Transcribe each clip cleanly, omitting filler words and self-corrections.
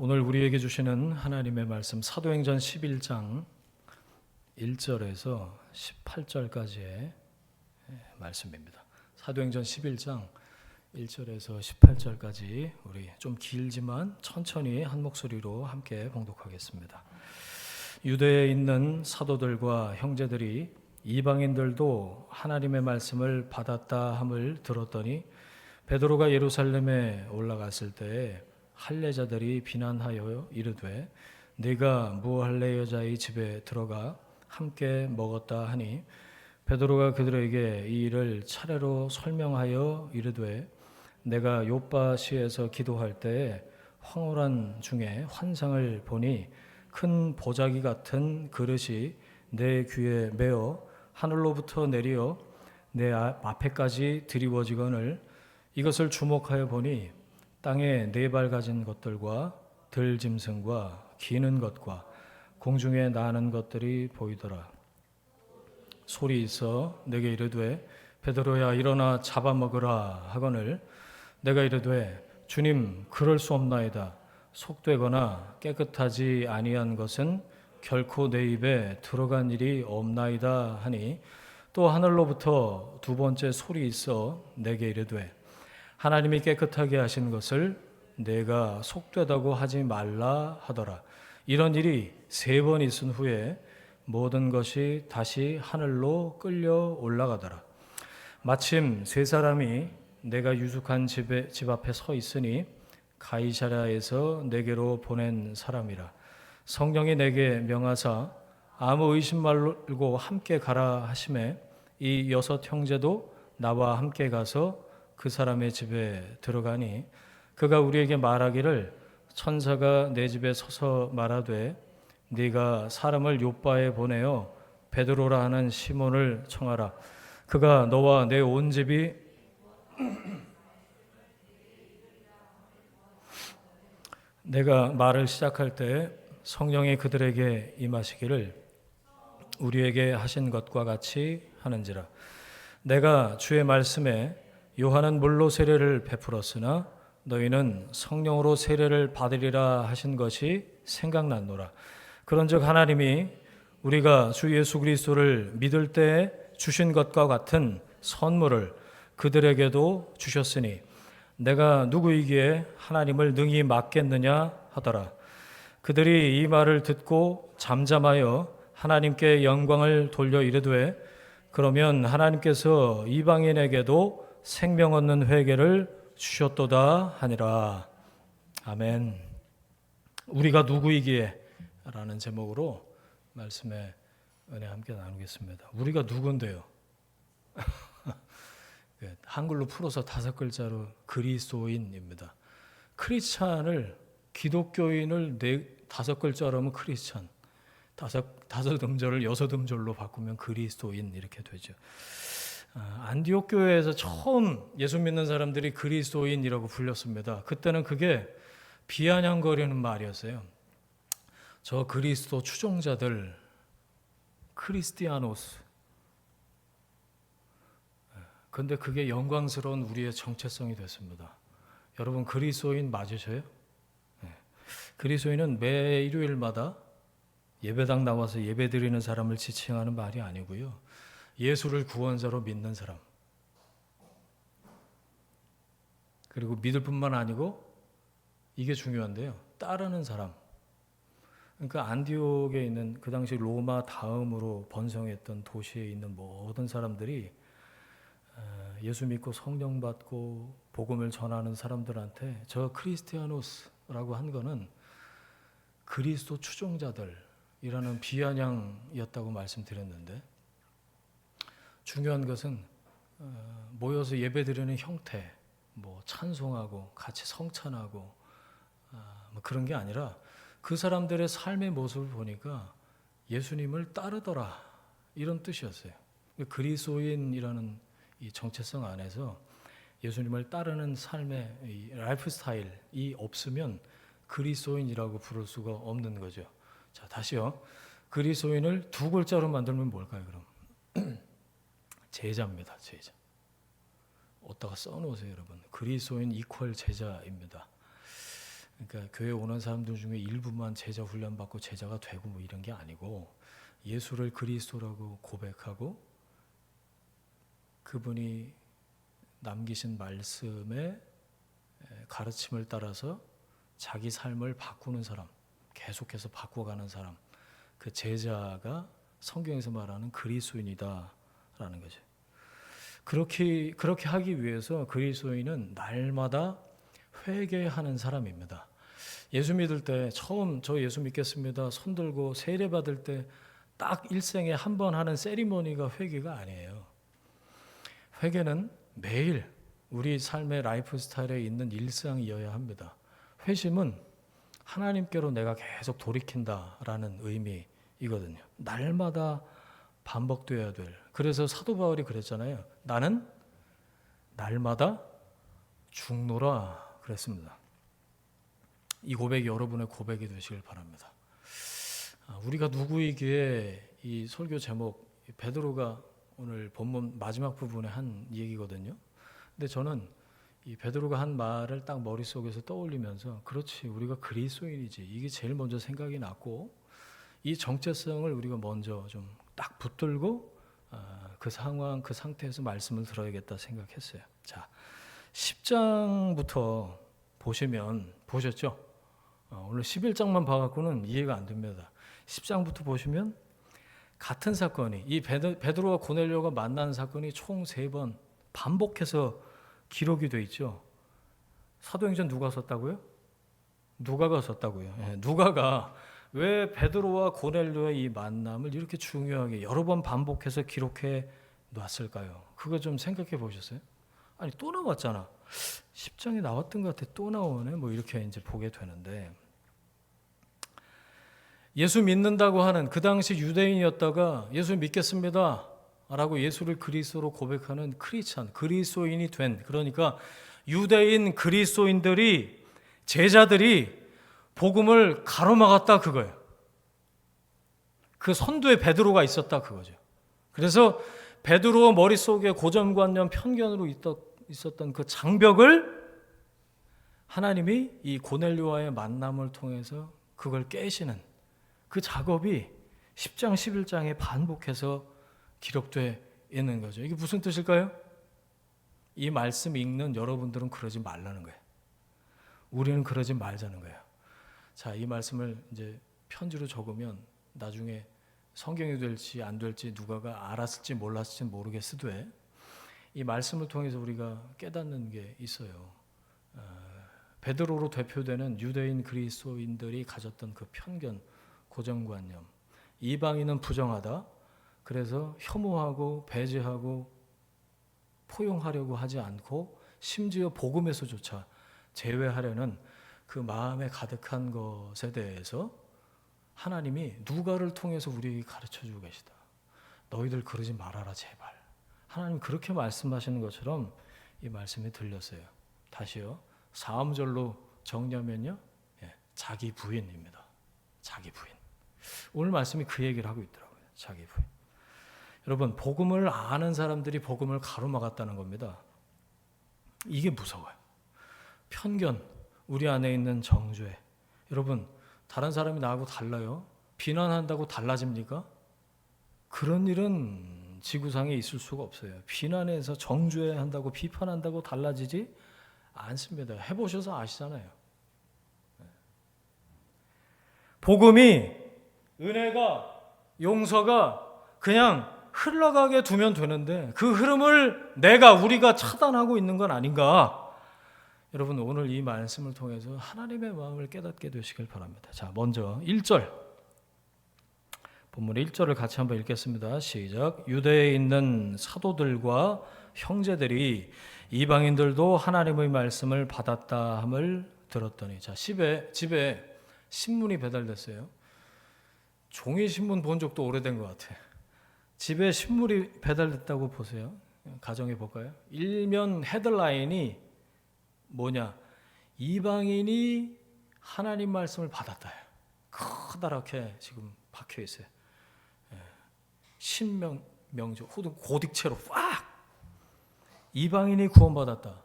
오늘 우리에게 주시는 하나님의 말씀 사도행전 11장 1절에서 18절까지의 말씀입니다. 사도행전 11장 1절에서 18절까지 우리 좀 길지만 천천히 한 목소리로 함께 봉독하겠습니다. 유대에 있는 사도들과 형제들이 이방인들도 하나님의 말씀을 받았다 함을 들었더니 베드로가 예루살렘에 올라갔을 때에 할례자들이 비난하여 이르되 네가 무할례 여자의 집에 들어가 함께 먹었다 하니 베드로가 그들에게 이 일을 차례로 설명하여 이르되 내가 요빠시에서 기도할 때에 황홀한 중에 환상을 보니 큰 보자기 같은 그릇이 내 귀에 매어 하늘로부터 내려 내 앞에까지 드리워지거늘 이것을 주목하여 보니 땅에 네 발 가진 것들과 들짐승과 기는 것과 공중에 나는 것들이 보이더라. 소리 있어 내게 이르되 베드로야 일어나 잡아먹으라 하거늘 내가 이르되 주님 그럴 수 없나이다. 속되거나 깨끗하지 아니한 것은 결코 내 입에 들어간 일이 없나이다 하니 또 하늘로부터 두 번째 소리 있어 내게 이르되 하나님이 깨끗하게 하신 것을 내가 속되다고 하지 말라 하더라. 이런 일이 3번 있은 후에 모든 것이 다시 하늘로 끌려 올라가더라. 마침 3사람이 내가 유숙한 집 앞에 서 있으니 가이사랴에서 내게로 보낸 사람이라. 성령이 내게 명하사 아무 의심 말고 함께 가라 하심에 이 6 형제도 나와 함께 가서 그 사람의 집에 들어가니 그가 우리에게 말하기를 천사가 내 집에 서서 말하되 네가 사람을 요빠에 보내어 베드로라 하는 시몬을 청하라. 그가 너와 내 온 집이 내가 말을 시작할 때 성령이 그들에게 임하시기를 우리에게 하신 것과 같이 하는지라. 내가 주의 말씀에 요한은 물로 세례를 베풀었으나 너희는 성령으로 세례를 받으리라 하신 것이 생각났노라. 그런즉 하나님이 우리가 주 예수 그리스도를 믿을 때에 주신 것과 같은 선물을 그들에게도 주셨으니 내가 누구이기에 하나님을 능히 막겠느냐 하더라. 그들이 이 말을 듣고 잠잠하여 하나님께 영광을 돌려 이르되 그러면 하나님께서 이방인에게도 생명 얻는 회개를 주셨도다 하니라. 아멘. 우리가 누구이기에 라는 제목으로 말씀의 은혜 함께 나누겠습니다. 우리가 누군데요? 한글로 풀어서 5글자로 그리스도인입니다. 크리스찬을 기독교인을 5글자로 하면 크리스찬, 5음절을 6음절로 바꾸면 그리스도인 이렇게 되죠. 안디옥 교회에서 처음 예수 믿는 사람들이 그리스도인이라고 불렸습니다. 그때는 그게 비아냥거리는 말이었어요. 저 그리스도 추종자들, 크리스티아노스. 그런데 그게 영광스러운 우리의 정체성이 됐습니다. 여러분 그리스도인 맞으셔요? 그리스도인은 매 일요일마다 예배당 나와서 예배드리는 사람을 지칭하는 말이 아니고요. 예수를 구원자로 믿는 사람. 그리고 믿을 뿐만 아니고 이게 중요한데요. 따르는 사람. 그러니까 안디옥에 있는 그 당시 로마 다음으로 번성했던 도시에 있는 모든 사람들이 예수 믿고 성령 받고 복음을 전하는 사람들한테 저 크리스티아노스라고 한 거는 그리스도 추종자들이라는 비아냥이었다고 말씀드렸는데 중요한 것은 모여서 예배드리는 형태, 뭐 찬송하고 같이 성찬하고 뭐 그런 게 아니라 그 사람들의 삶의 모습을 보니까 예수님을 따르더라 이런 뜻이었어요. 그리스도인이라는 이 정체성 안에서 예수님을 따르는 삶의 이 라이프 스타일이 없으면 그리스도인이라고 부를 수가 없는 거죠. 자, 다시요. 그리스도인을 2글자로 만들면 뭘까요, 그럼? 제자입니다. 제자. 어디다가 써놓으세요, 여러분. 그리스도인 이퀄 제자입니다. 그러니까 교회 오는 사람들 중에 일부만 제자 훈련 받고 제자가 되고 뭐 이런 게 아니고 예수를 그리스도라고 고백하고 그분이 남기신 말씀의 가르침을 따라서 자기 삶을 바꾸는 사람, 계속해서 바꿔가는 사람, 그 제자가 성경에서 말하는 그리스도인이다라는 거죠. 그렇게 하기 위해서 그리스도인은 날마다 회개하는 사람입니다. 예수 믿을 때 처음 저 예수 믿겠습니다 손 들고 세례 받을 때 딱 일생에 한 번 하는 세리머니가 회개가 아니에요. 회개는 매일 우리 삶의 라이프 스타일에 있는 일상이어야 합니다. 회심은 하나님께로 내가 계속 돌이킨다라는 의미이거든요. 날마다 반복되어야 될. 그래서 사도 바울이 그랬잖아요. 나는 날마다 죽노라 그랬습니다. 이 고백이 여러분의 고백이 되시길 바랍니다. 우리가 누구이기에 이 설교 제목 베드로가 오늘 본문 마지막 부분에 한 얘기거든요. 근데 저는 이 베드로가 한 말을 딱 머릿속에서 떠올리면서 그렇지 우리가 그리스도인이지 이게 제일 먼저 생각이 났고 이 정체성을 우리가 먼저 좀 딱 붙들고 그 상황 그 상태에서 말씀을 들어야겠다 생각했어요. 자, 10장부터 보시면 보셨죠? 오늘 11장만 봐갖고는 이해가 안 됩니다. 10장부터 보시면 같은 사건이 이 베드로와 고넬료가 만난 사건이 총 3번 반복해서 기록이 돼 있죠. 사도행전 누가 썼다고요? 누가가 썼다고요. 네, 누가가 왜 베드로와 고넬료의 이 만남을 이렇게 중요하게 여러 번 반복해서 기록해 놨을까요? 그거 좀 생각해 보셨어요? 아니 또 나왔잖아. 10장에 나왔던 것 같아. 또 나오네. 뭐 이렇게 이제 보게 되는데 예수 믿는다고 하는 그 당시 유대인이었다가 예수 믿겠습니다 라고 예수를 그리스도로 고백하는 크리스찬, 그리스도인이 된 그러니까 유대인 그리스도인들이 제자들이 복음을 가로막았다 그거예요. 그 선두에 베드로가 있었다 그거죠. 그래서 베드로 머릿속에 고정관념 편견으로 있었던 그 장벽을 하나님이 이 고넬료와의 만남을 통해서 그걸 깨시는 그 작업이 10장 11장에 반복해서 기록되어 있는 거죠. 이게 무슨 뜻일까요? 이 말씀 읽는 여러분들은 그러지 말라는 거예요. 우리는 그러지 말자는 거예요. 자, 이 말씀을 이제 편지로 적으면 나중에 성경이 될지 안 될지 누가가 알았을지 몰랐을지 모르겠으되 이 말씀을 통해서 우리가 깨닫는 게 있어요. 베드로로 대표되는 유대인 그리스도인들이 가졌던 그 편견, 고정관념, 이방인은 부정하다. 그래서 혐오하고 배제하고 포용하려고 하지 않고 심지어 복음에서조차 제외하려는 그 마음에 가득한 것에 대해서 하나님이 누가를 통해서 우리에게 가르쳐주고 계시다. 너희들 그러지 말아라 제발. 하나님 그렇게 말씀하시는 것처럼 이 말씀이 들렸어요. 다시요. 4음절로 정리하면요. 자기 부인입니다. 자기 부인. 오늘 말씀이 그 얘기를 하고 있더라고요. 자기 부인. 여러분 복음을 아는 사람들이 복음을 가로막았다는 겁니다. 이게 무서워요. 편견, 우리 안에 있는 정죄. 여러분 다른 사람이 나하고 달라요. 비난한다고 달라집니까? 그런 일은 지구상에 있을 수가 없어요. 비난해서 정죄한다고 비판한다고 달라지지 않습니다. 해보셔서 아시잖아요. 복음이 은혜가 용서가 그냥 흘러가게 두면 되는데 그 흐름을 우리가 차단하고 있는 건 아닌가? 여러분 오늘 이 말씀을 통해서 하나님의 마음을 깨닫게 되시길 바랍니다. 자, 먼저 1절 본문의 1절을 같이 한번 읽겠습니다. 시작. 유대에 있는 사도들과 형제들이 이방인들도 하나님의 말씀을 받았다 함을 들었더니 자, 집에 신문이 배달됐어요. 종이 신문 본 적도 오래된 것 같아. 집에 신문이 배달됐다고 보세요. 가정해 볼까요? 일면 헤드라인이 뭐냐? 이방인이 하나님 말씀을 받았다. 커다랗게 지금 박혀 있어요. 신명조 혹은 고딕체로 팍! 이방인이 구원받았다.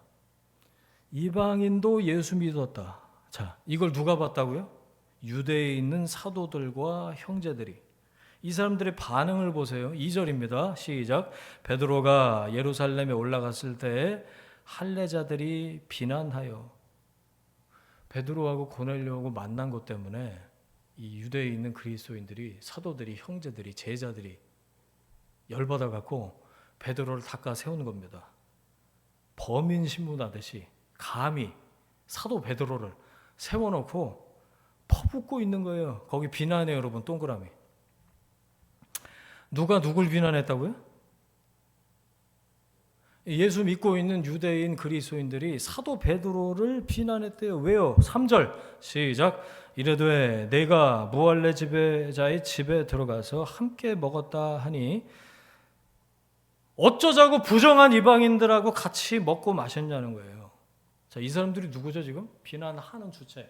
이방인도 예수 믿었다. 자, 이걸 누가 봤다고요? 유대에 있는 사도들과 형제들이. 이 사람들의 반응을 보세요. 2절입니다. 시작. 베드로가 예루살렘에 올라갔을 때 할례자들이 비난하여. 베드로하고 고넬료하고 만난 것 때문에 이 유대에 있는 그리스도인들이, 사도들이, 형제들이, 제자들이 열받아 갖고 베드로를 닦아 세우는 겁니다. 범인 신문하듯이 감히 사도 베드로를 세워놓고 퍼붓고 있는 거예요. 거기 비난해요, 여러분. 동그라미. 누가 누굴 비난했다고요? 예수 믿고 있는 유대인 그리스도인들이 사도 베드로를 비난했대요. 왜요? 3절 시작. 이르되 내가 무할례 지배자의 집에 들어가서 함께 먹었다 하니 어쩌자고 부정한 이방인들하고 같이 먹고 마셨냐는 거예요. 자, 이 사람들이 누구죠 지금? 비난하는 주체.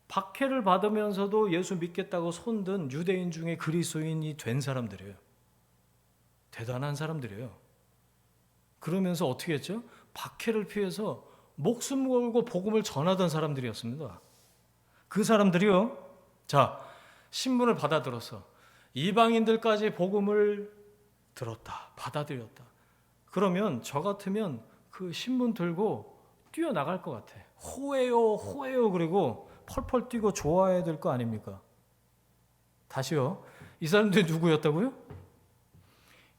박해를 받으면서도 예수 믿겠다고 손든 유대인 중에 그리스도인이 된 사람들이에요. 대단한 사람들이에요. 그러면서 어떻게 했죠? 박해를 피해서 목숨 걸고 복음을 전하던 사람들이었습니다. 그 사람들이요. 자, 신문을 받아들어서 이방인들까지 복음을 들었다, 받아들였다. 그러면 저 같으면 그 신문 들고 뛰어나갈 것 같아. 호해요, 호해요. 그리고 펄펄 뛰고 좋아해야 될 거 아닙니까? 다시요. 이 사람들이 누구였다고요?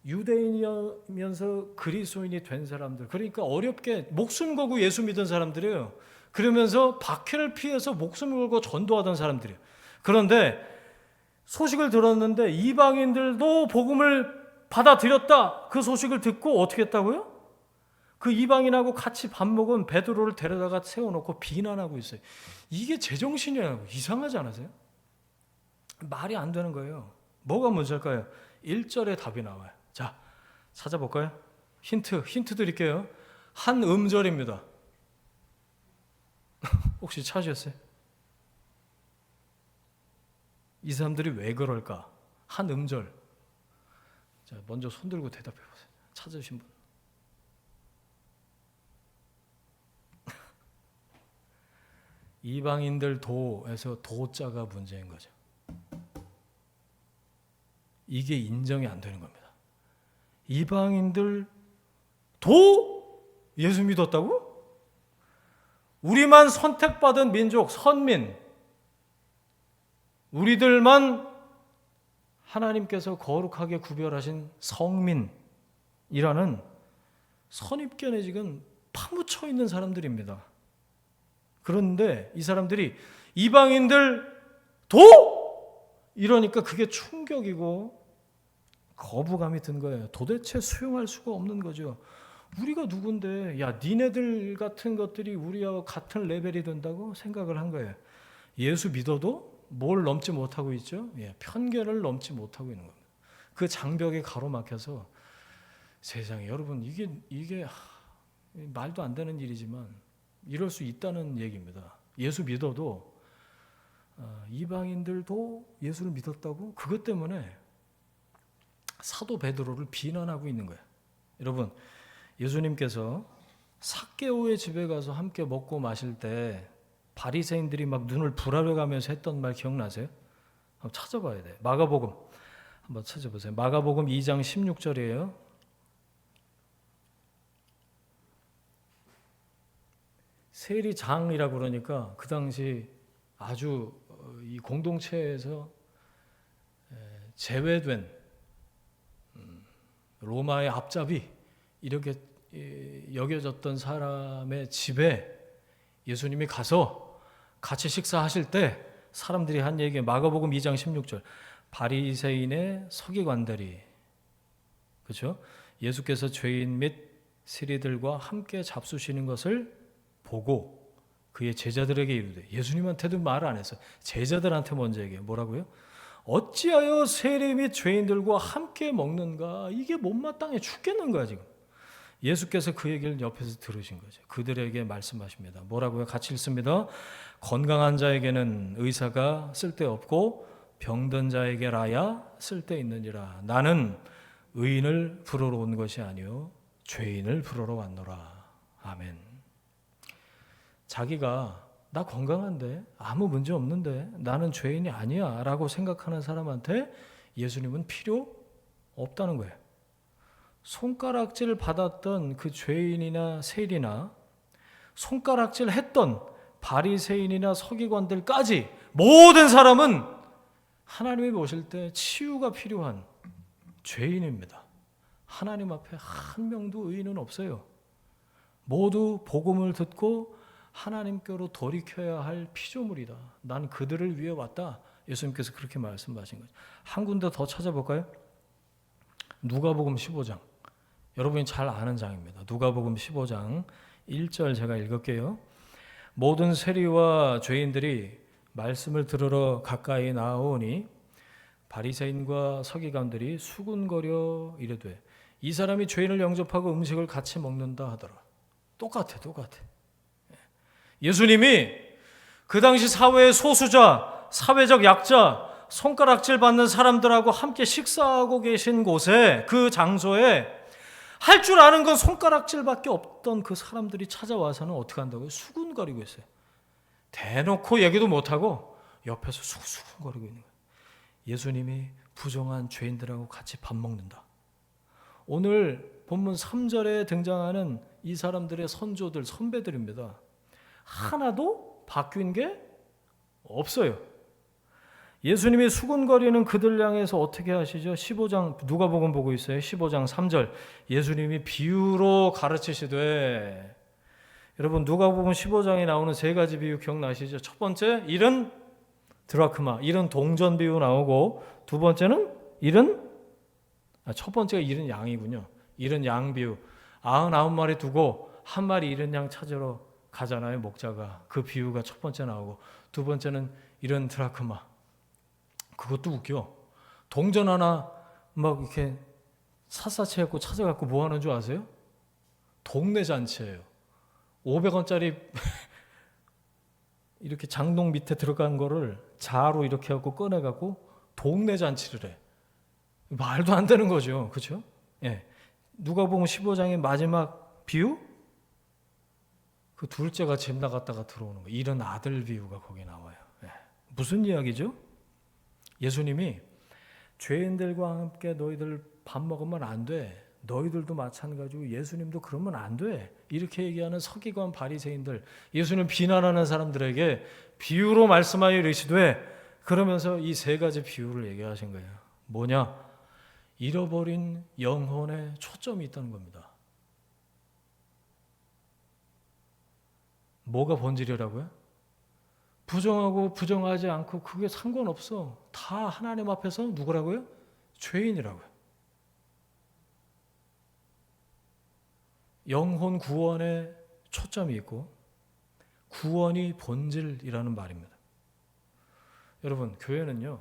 유대인이면서 그리스도인이 된 사람들. 그러니까 어렵게 목숨 걸고 예수 믿은 사람들이에요. 그러면서 박해를 피해서 목숨을 걸고 전도하던 사람들이에요. 그런데 소식을 들었는데 이방인들도 복음을 받아들였다. 그 소식을 듣고 어떻게 했다고요? 그 이방인하고 같이 밥 먹은 베드로를 데려다가 세워놓고 비난하고 있어요. 이게 제정신이라고. 이상하지 않으세요? 말이 안 되는 거예요. 뭐가 문제일까요? 1절에 답이 나와요. 자, 찾아볼까요? 힌트 드릴게요. 한 음절입니다. 혹시 찾으셨어요? 이 사람들이 왜 그럴까? 한 음절. 자, 먼저 손 들고 대답해 보세요. 찾으신 분. 이방인들 도에서 도자가 문제인 거죠. 이게 인정이 안 되는 겁니다. 이방인들 도 예수 믿었다고? 우리만 선택받은 민족, 선민, 우리들만 하나님께서 거룩하게 구별하신 성민이라는 선입견에 지금 파묻혀 있는 사람들입니다. 그런데 이 사람들이 이방인들 도 이러니까 그게 충격이고 거부감이 든 거예요. 도대체 수용할 수가 없는 거죠. 우리가 누군데, 야, 니네들 같은 것들이 우리와 같은 레벨이 된다고 생각을 한 거예요. 예수 믿어도 뭘 넘지 못하고 있죠? 예, 편견을 넘지 못하고 있는 겁니다. 그 장벽에 가로막혀서 세상에, 여러분, 이게 말도 안 되는 일이지만 이럴 수 있다는 얘기입니다. 예수 믿어도 이방인들도 예수를 믿었다고 그것 때문에 사도 베드로를 비난하고 있는 거예요. 여러분, 예수님께서 삭개오의 집에 가서 함께 먹고 마실 때 바리새인들이 막 눈을 부라려가면서 했던 말 기억나세요? 한번 찾아봐야 돼요. 마가복음 한번 찾아보세요. 마가복음 2장 16절이에요. 세리장이라고 그러니까 그 당시 아주 이 공동체에서 제외된 로마의 앞잡이 이렇게 여겨졌던 사람의 집에 예수님이 가서 같이 식사하실 때 사람들이 한 얘기, 마가복음 2장 16절, 바리새인의 서기관들이, 그렇죠? 예수께서 죄인 및 세리들과 함께 잡수시는 것을 보고 그의 제자들에게 이르되, 예수님한테도 말 안 했어요. 제자들한테 먼저 얘기해요. 뭐라고요? 어찌하여 세리 및 죄인들과 함께 먹는가? 이게 못마땅해 죽겠는 거야 지금. 예수께서 그 얘기를 옆에서 들으신 거죠. 그들에게 말씀하십니다. 뭐라고요? 같이 읽습니다. 건강한 자에게는 의사가 쓸데없고 병든 자에게라야 쓸데있느니라. 나는 의인을 부르러 온 것이 아니요 죄인을 부르러 왔노라. 아멘. 자기가 나 건강한데, 아무 문제 없는데, 나는 죄인이 아니야 라고 생각하는 사람한테 예수님은 필요 없다는 거예요. 손가락질 받았던 그 죄인이나 세리나 손가락질 했던 바리새인이나 서기관들까지 모든 사람은 하나님이 보실 때 치유가 필요한 죄인입니다. 하나님 앞에 한 명도 의인은 없어요. 모두 복음을 듣고 하나님께로 돌이켜야 할 피조물이다. 난 그들을 위해 왔다. 예수님께서 그렇게 말씀하신 거죠. 한 군데 더 찾아볼까요? 누가복음 15장. 여러분이 잘 아는 장입니다. 누가복음 15장 1절 제가 읽을게요. 모든 세리와 죄인들이 말씀을 들으러 가까이 나아오니 바리새인과 서기관들이 수군거려 이르되 이 사람이 죄인을 영접하고 음식을 같이 먹는다 하더라. 똑같아. 예수님이 그 당시 사회의 소수자, 사회적 약자, 손가락질 받는 사람들하고 함께 식사하고 계신 곳에, 그 장소에 할 줄 아는 건 손가락질밖에 없던 그 사람들이 찾아와서는 어떻게 한다고요? 수군거리고 있어요. 대놓고 얘기도 못하고 옆에서 수군거리고 있는 거예요. 예수님이 부정한 죄인들하고 같이 밥 먹는다. 오늘 본문 3절에 등장하는 이 사람들의 선조들, 선배들입니다. 하나도 바뀐 게 없어요. 예수님이 수군거리는 그들 향해서 어떻게 하시죠? 15장, 누가복음 보고 있어요. 15장 3절. 예수님이 비유로 가르치시되, 여러분 누가복음 15장에 나오는 세 가지 비유 기억나시죠? 첫 번째, 일은 드라크마, 일은 동전 비유 나오고, 두 번째는 첫 번째가 일은 양이군요. 일은 양 비유. 99마리 두고 한 마리 잃은 양 찾으러 가잖아요, 목자가. 그 비유가 첫 번째 나오고, 두 번째는 일은 드라크마. 그것도 웃겨. 동전 하나 막 이렇게 샅샅이 해갖고 찾아갖고 뭐 하는 줄 아세요? 동네 잔치예요. 500원짜리 이렇게 장롱 밑에 들어간 거를 자로 이렇게 하고 꺼내갖고 동네 잔치를 해. 말도 안 되는 거죠. 그렇죠? 예. 누가복음 15장의 마지막 비유? 그 둘째가 집 나갔다가 들어오는 거. 잃은 아들 비유가 거기 나와요. 예. 무슨 이야기죠? 예수님이 죄인들과 함께 너희들 밥 먹으면 안 돼. 너희들도 마찬가지고 예수님도 그러면 안 돼. 이렇게 얘기하는 서기관 바리새인들, 예수님 비난하는 사람들에게 비유로 말씀하여 이르시되, 그러면서 이 세 가지 비유를 얘기하신 거예요. 뭐냐? 잃어버린 영혼에 초점이 있다는 겁니다. 뭐가 본질이라고요? 부정하고 부정하지 않고 그게 상관없어. 다 하나님 앞에서 누구라고요? 죄인이라고요. 영혼 구원에 초점이 있고 구원이 본질이라는 말입니다. 여러분, 교회는요,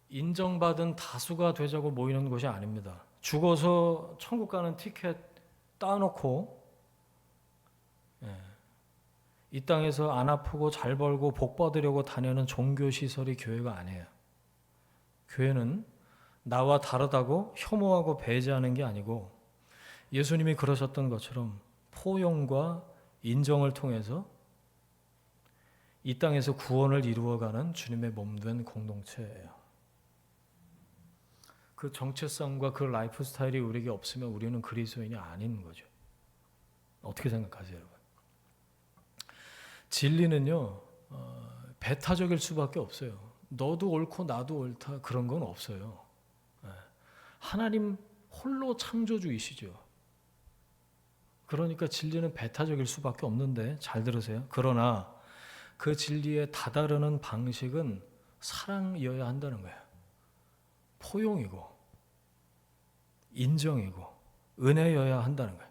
인정받은 다수가 되자고 모이는 곳이 아닙니다. 죽어서 천국 가는 티켓 따놓고 이 땅에서 안 아프고 잘 벌고 복 받으려고 다니는 종교시설이 교회가 아니에요. 교회는 나와 다르다고 혐오하고 배제하는 게 아니고 예수님이 그러셨던 것처럼 포용과 인정을 통해서 이 땅에서 구원을 이루어가는 주님의 몸된 공동체예요. 그 정체성과 그 라이프 스타일이 우리에게 없으면 우리는 그리스도인이 아닌 거죠. 어떻게 생각하세요, 여러분? 진리는요, 배타적일 수밖에 없어요. 너도 옳고 나도 옳다 그런 건 없어요. 하나님 홀로 창조주이시죠. 그러니까 진리는 배타적일 수밖에 없는데, 잘 들으세요. 그러나 그 진리에 다다르는 방식은 사랑이어야 한다는 거예요. 포용이고 인정이고 은혜여야 한다는 거예요.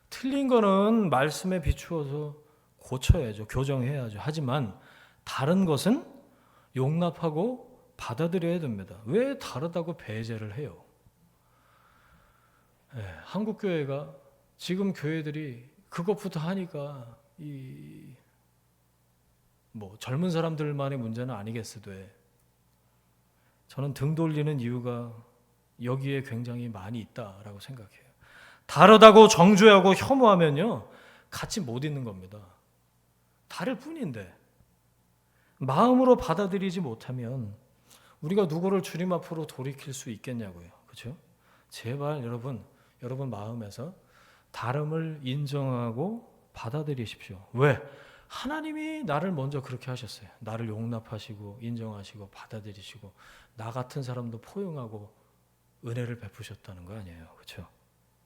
틀린 거는 말씀에 비추어서 고쳐야죠. 교정해야죠. 하지만 다른 것은 용납하고 받아들여야 됩니다. 왜 다르다고 배제를 해요? 한국 교회가 지금 교회들이 그것부터 하니까 젊은 사람들만의 문제는 아니겠으되, 저는 등 돌리는 이유가 여기에 굉장히 많이 있다라고 생각해요. 다르다고 정죄하고 혐오하면요, 같이 못 있는 겁니다. 다를 뿐인데 마음으로 받아들이지 못하면 우리가 누구를 주님 앞으로 돌이킬 수 있겠냐고요. 그렇죠? 제발 여러분 마음에서 다름을 인정하고 받아들이십시오. 왜? 하나님이 나를 먼저 그렇게 하셨어요. 나를 용납하시고 인정하시고 받아들이시고 나 같은 사람도 포용하고 은혜를 베푸셨다는 거 아니에요. 그렇죠?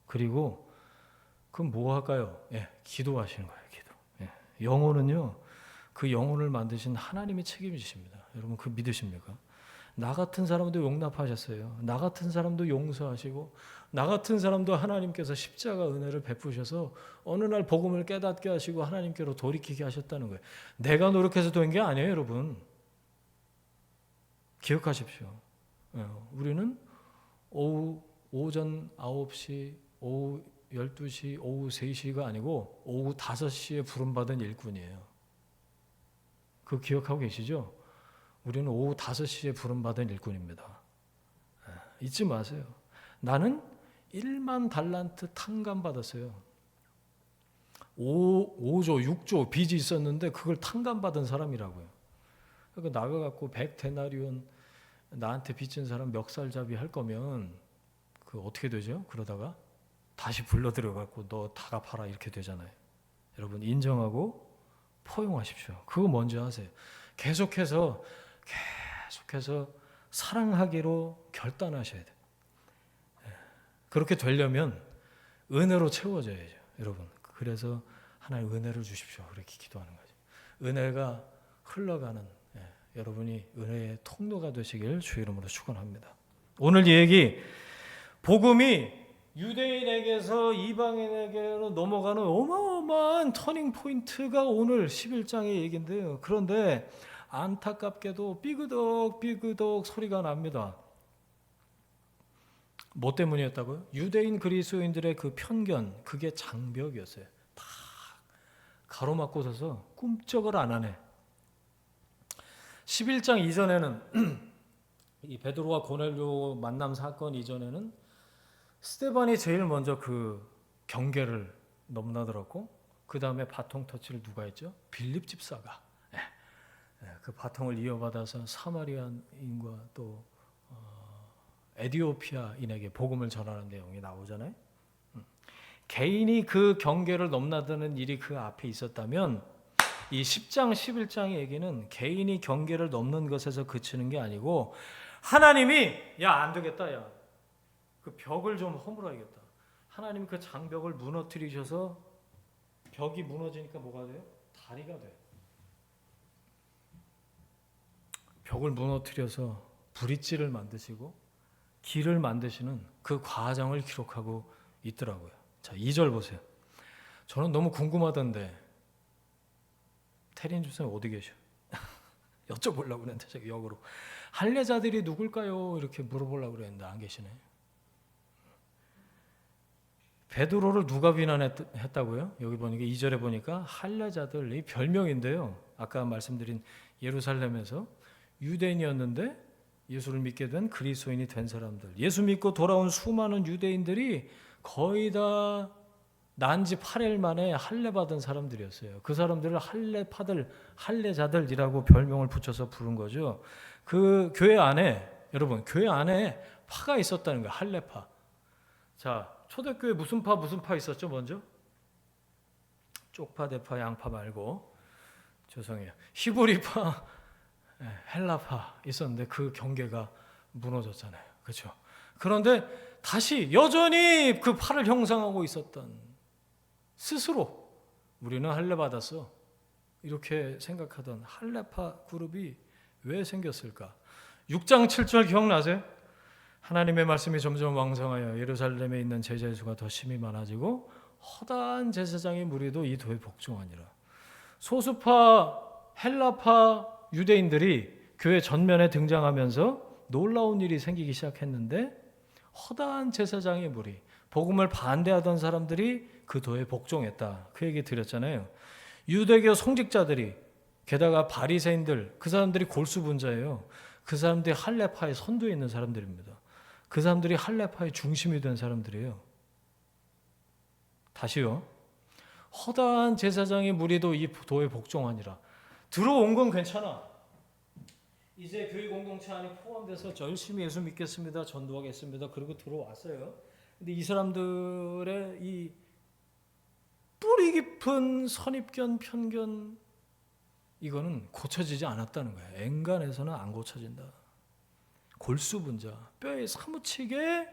그리고 그럼 뭐 할까요? 기도하시는 거예요. 기도. 영혼은요. 그 영혼을 만드신 하나님이 책임지십니다. 여러분 그 믿으십니까? 나 같은 사람도 용납하셨어요. 나 같은 사람도 용서하시고 나 같은 사람도 하나님께서 십자가 은혜를 베푸셔서 어느 날 복음을 깨닫게 하시고 하나님께로 돌이키게 하셨다는 거예요. 내가 노력해서 된 게 아니에요, 여러분. 기억하십시오. 우리는 오전 9시, 오후 12시, 오후 3시가 아니고 오후 5시에 부름받은 일꾼이에요. 그거 기억하고 계시죠? 우리는 오후 5시에 부름받은 일꾼입니다. 잊지 마세요. 나는 1만 달란트 탕감받았어요. 5조, 6조 빚이 있었는데 그걸 탕감받은 사람이라고요. 그러니까 나가갖고 100데나리온 나한테 빚진 사람 멱살잡이 할 거면 그 어떻게 되죠? 그러다가 다시 불러들여갖고 너 다 갚아라 이렇게 되잖아요. 여러분 인정하고 포용하십시오. 그거 먼저 하세요. 계속해서 사랑하기로 결단하셔야 돼요. 그렇게 되려면 은혜로 채워져야죠. 여러분. 그래서 하나님 은혜를 주십시오. 그렇게 기도하는 거죠. 은혜가 흘러가는 여러분이 은혜의 통로가 되시길 주의 이름으로 축원합니다. 오늘 이 얘기 복음이 유대인에게서 이방인에게로 넘어가는 어마어마한 터닝 포인트가 오늘 11장의 얘기인데요. 그런데 안타깝게도 삐그덕 소리가 납니다. 뭐 때문이었다고요? 유대인 그리스도인들의 그 편견, 그게 장벽이었어요. 다 가로막고 서서 꿈쩍을 안 하네. 11장 이전에는 이 베드로와 고넬료 만남 사건 이전에는 스데반이 제일 먼저 그 경계를 넘나들었고 그 다음에 바통 터치를 누가 했죠? 빌립 집사가 그 바통을 이어받아서 사마리아인과 또 에디오피아인에게 복음을 전하는 내용이 나오잖아요. 개인이 그 경계를 넘나드는 일이 그 앞에 있었다면 이 10장 11장의 얘기는 개인이 경계를 넘는 것에서 그치는 게 아니고 하나님이 야 안 되겠다 야 그 벽을 좀 허물어야겠다. 하나님이 그 장벽을 무너뜨리셔서 벽이 무너지니까 뭐가 돼요? 다리가 돼요. 벽을 무너뜨려서 브릿지를 만드시고 길을 만드시는 그 과정을 기록하고 있더라고요. 자, 2절 보세요. 저는 너무 궁금하던데 태린 주사님 어디 계셔? 여쭤보려고 그랬는데 제가 역으로 할례자들이 누굴까요? 이렇게 물어보려고 그랬는데 안 계시네. 베드로를 누가 비난했다고요? 여기 보니까 2절에 보니까 할례자들, 이 별명인데요. 아까 말씀드린 예루살렘에서 유대인이었는데 예수를 믿게 된 그리스도인이 된 사람들, 예수 믿고 돌아온 수많은 유대인들이 거의 다 난지 8일 만에 할례 받은 사람들이었어요. 그 사람들을 할례자들이라고 별명을 붙여서 부른 거죠. 그 교회 안에 여러분 교회 안에 파가 있었다는 거예요. 할례파. 자, 초대교회 무슨 파 있었죠? 먼저 쪽파, 대파, 양파 말고 죄송해요. 히브리파, 헬라파 있었는데 그 경계가 무너졌잖아요. 그렇죠? 그런데 다시 여전히 그 파를 형성하고 있었던 스스로 우리는 할례 받았어 이렇게 생각하던 할례파 그룹이 왜 생겼을까? 6장 7절 기억나세요? 하나님의 말씀이 점점 왕성하여 예루살렘에 있는 제자의 수가 더 심히 많아지고 허다한 제사장의 무리도 이 도에 복종하니라. 소수파 헬라파 유대인들이 교회 전면에 등장하면서 놀라운 일이 생기기 시작했는데 허다한 제사장의 무리, 복음을 반대하던 사람들이 그 도에 복종했다. 그 얘기 드렸잖아요. 유대교 성직자들이 게다가 바리새인들, 그 사람들이 골수분자예요. 그 사람들이 할례파의 선두에 있는 사람들입니다. 그 사람들이 할례파의 중심이 된 사람들이에요. 다시요. 허다한 제사장의 무리도 이 도에 복종하니라. 들어온 건 괜찮아. 이제 교회 공동체 안에 포함돼서 열심히 예수 믿겠습니다. 전도하겠습니다. 그리고 들어왔어요. 근데 이 사람들의 이 뿌리 깊은 선입견, 편견, 이거는 고쳐지지 않았다는 거예요. 앵간해서는 안 고쳐진다. 골수분자, 뼈에 사무치게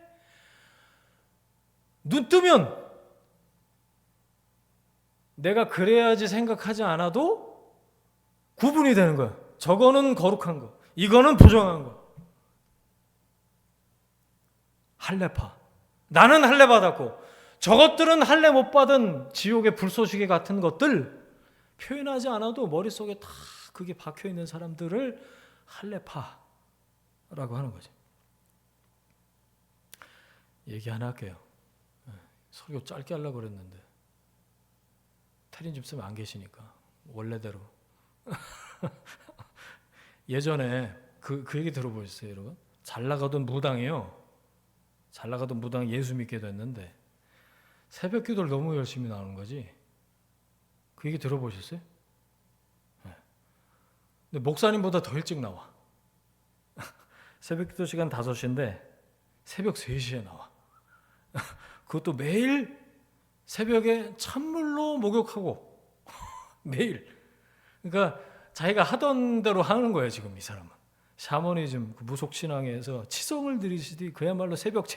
눈 뜨면 내가 그래야지 생각하지 않아도 구분이 되는 거야. 저거는 거룩한 거, 이거는 부정한 거. 할례파. 나는 할례 받았고 저것들은 할례 못 받은 지옥의 불쏘시개 같은 것들 표현하지 않아도 머릿속에 다 그게 박혀 있는 사람들을 할례파라고 하는 거죠. 얘기 하나 할게요. 설교 짧게 하려고 그랬는데 태린 집사님 안 계시니까 원래대로. 예전에 그 얘기 들어보셨어요, 여러분? 잘 나가던 무당이요. 잘 나가던 무당 예수 믿게 됐는데 새벽 기도를 너무 열심히 나오는 거지. 그 얘기 들어보셨어요? 네. 근데 목사님보다 더 일찍 나와. 새벽 기도 시간 5시인데 새벽 3시에 나와. 그것도 매일 새벽에 찬물로 목욕하고 매일. 그러니까 자기가 하던 대로 하는 거예요, 지금 이 사람은. 샤머니즘, 무속신앙에서 치성을 들이시듯이 그야말로 새벽부터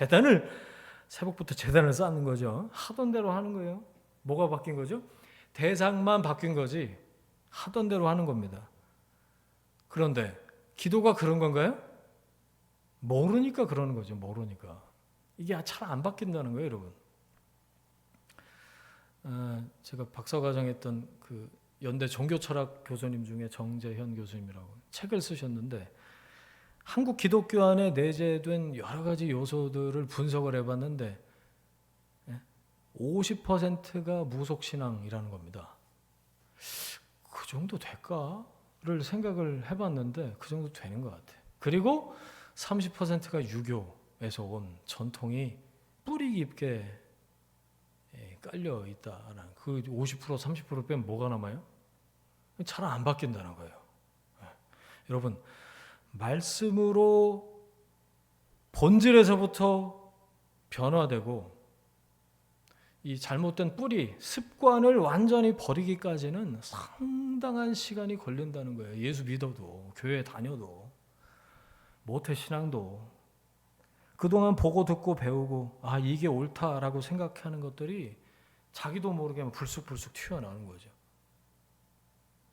재단을 쌓는 거죠. 하던 대로 하는 거예요. 뭐가 바뀐 거죠? 대상만 바뀐 거지 하던 대로 하는 겁니다. 그런데 기도가 그런 건가요? 모르니까 그러는 거죠. 모르니까. 이게 잘 안 바뀐다는 거예요, 여러분. 제가 박사과정 했던 그 연대 종교철학 교수님 중에 정재현 교수님이라고 책을 쓰셨는데 한국 기독교 안에 내재된 여러 가지 요소들을 분석을 해봤는데 50%가 무속신앙이라는 겁니다. 그 정도 될까를 생각을 해봤는데 그 정도 되는 것 같아요. 그리고 30%가 유교에서 온 전통이 뿌리 깊게 깔려 있다는 그 50%, 30% 빼면 뭐가 남아요? 잘 안 바뀐다는 거예요. 여러분, 말씀으로 본질에서부터 변화되고 이 잘못된 뿌리, 습관을 완전히 버리기까지는 상당한 시간이 걸린다는 거예요. 예수 믿어도, 교회 다녀도, 모태신앙도 그동안 보고 듣고 배우고 이게 옳다라고 생각하는 것들이 자기도 모르게 불쑥불쑥 튀어나오는 거죠.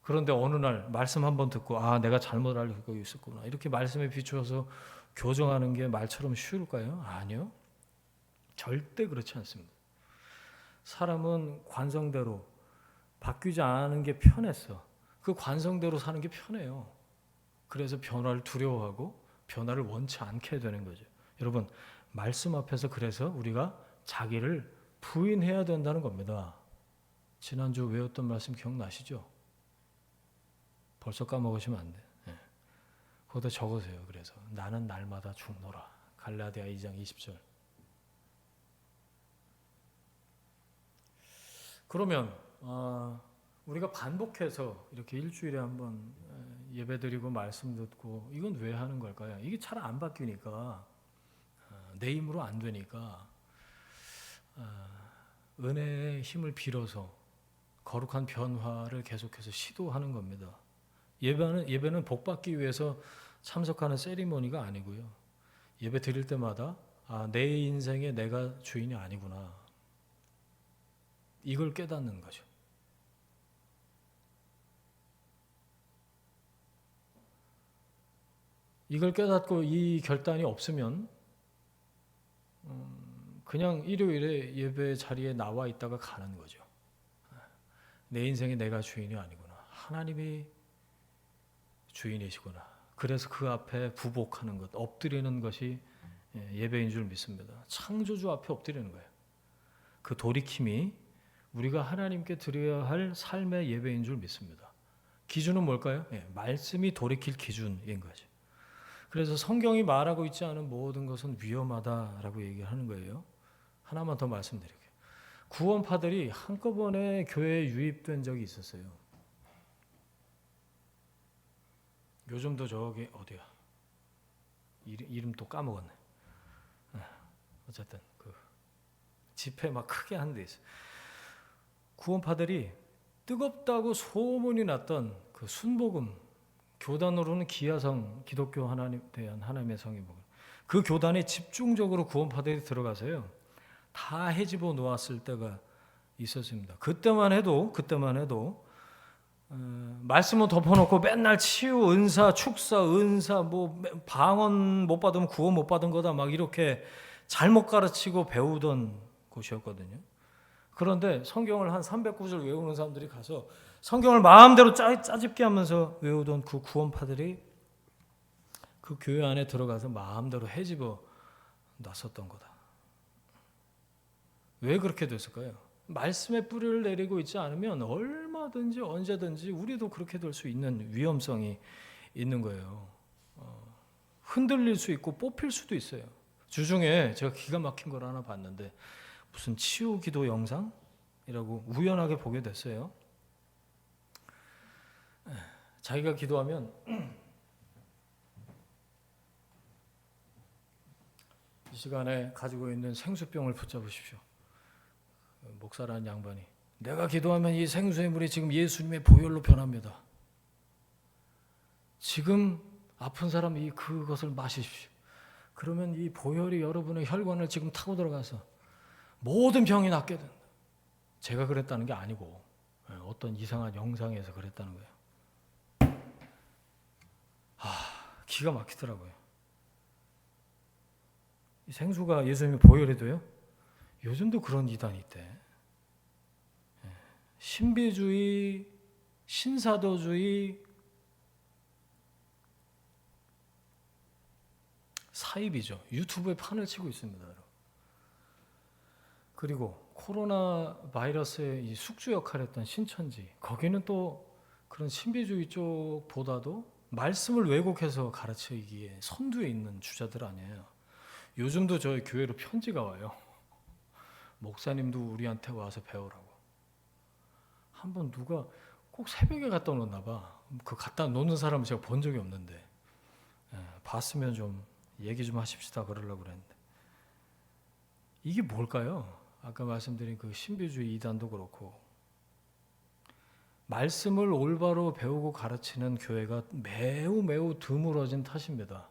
그런데 어느 날 말씀 한번 듣고 내가 잘못 알고 있었구나. 이렇게 말씀에 비추어서 교정하는 게 말처럼 쉬울까요? 아니요. 절대 그렇지 않습니다. 사람은 관성대로 바뀌지 않은 게 편했어. 그 관성대로 사는 게 편해요. 그래서 변화를 두려워하고 변화를 원치 않게 되는 거죠. 여러분, 말씀 앞에서 그래서 우리가 자기를 부인해야 된다는 겁니다. 지난주 외웠던 말씀 기억나시죠? 벌써 까먹으시면 안 돼. 거기다 적으세요. 그래서 나는 날마다 죽노라. 갈라디아 2장 20절. 그러면 우리가 반복해서 이렇게 일주일에 한번 예배드리고 말씀 듣고 이건 왜 하는 걸까요? 이게 잘 안 바뀌니까 내 힘으로 안 되니까 은혜의 힘을 빌어서 거룩한 변화를 계속해서 시도하는 겁니다. 예배는 복 받기 위해서 참석하는 세리머니가 아니고요. 예배 드릴 때마다 내 인생에 내가 주인이 아니구나. 이걸 깨닫는 거죠. 이걸 깨닫고 이 결단이 없으면 그냥 일요일에 예배 자리에 나와 있다가 가는 거죠. 내 인생에 내가 주인이 아니구나. 하나님이 주인이시구나. 그래서 그 앞에 부복하는 것, 엎드리는 것이 예배인 줄 믿습니다. 창조주 앞에 엎드리는 거예요. 그 돌이킴이 우리가 하나님께 드려야 할 삶의 예배인 줄 믿습니다. 기준은 뭘까요? 말씀이 돌이킬 기준인 거죠. 그래서 성경이 말하고 있지 않은 모든 것은 위험하다라고 얘기하는 거예요. 하나만 더 말씀드릴게요. 구원파들이 한꺼번에 교회에 유입된 적이 있었어요. 요즘도 저기 어디야? 이름 또 까먹었네. 어쨌든 그 집회 막 크게 하는 데 있어요. 구원파들이 뜨겁다고 소문이 났던 그 순복음 교단으로는 기아성 기독교 하나님 대한 하나님의 성이 그 교단에 집중적으로 구원파들이 들어가서요. 다 헤집어 놓았을 때가 있었습니다. 그때만 해도 말씀을 덮어놓고 맨날 치유, 은사, 축사, 은사, 뭐 방언 못 받으면 구원 못 받은 거다 막 이렇게 잘못 가르치고 배우던 곳이었거든요. 그런데 성경을 한 309절 외우는 사람들이 가서 성경을 마음대로 짜집게 하면서 외우던 그 구원파들이 그 교회 안에 들어가서 마음대로 헤집어 놨었던 거다. 왜 그렇게 됐을까요? 말씀의 뿌리를 내리고 있지 않으면 얼마든지 언제든지 우리도 그렇게 될 수 있는 위험성이 있는 거예요. 흔들릴 수 있고 뽑힐 수도 있어요. 주중에 제가 기가 막힌 걸 하나 봤는데 무슨 치유 기도 영상이라고 우연하게 보게 됐어요. 자기가 기도하면 이 시간에 가지고 있는 생수병을 붙잡으십시오. 목사라는 양반이 내가 기도하면 이 생수의 물이 지금 예수님의 보혈로 변합니다. 지금 아픈 사람이 그것을 마시십시오. 그러면 이 보혈이 여러분의 혈관을 지금 타고 들어가서 모든 병이 낫게 된다. 제가 그랬다는 게 아니고 어떤 이상한 영상에서 그랬다는 거예요. 기가 막히더라고요. 이 생수가 예수님의 보혈이 돼요? 요즘도 그런 이단이 있대. 신비주의, 신사도주의, 사입이죠. 유튜브에 판을 치고 있습니다. 그리고 코로나 바이러스의 이 숙주 역할을 했던 신천지, 거기는 또 그런 신비주의 쪽보다도 말씀을 왜곡해서 가르치기에 선두에 있는 주자들 아니에요. 요즘도 저희 교회로 편지가 와요. 목사님도 우리한테 와서 배우라고. 한번 누가 꼭 새벽에 갖다 놓나 봐. 그 갖다 놓는 사람을 제가 본 적이 없는데 봤으면 좀 얘기 좀 하십시다 그러려고 그랬는데 이게 뭘까요? 아까 말씀드린 그 신비주의 이단도 그렇고 말씀을 올바로 배우고 가르치는 교회가 매우 드물어진 탓입니다.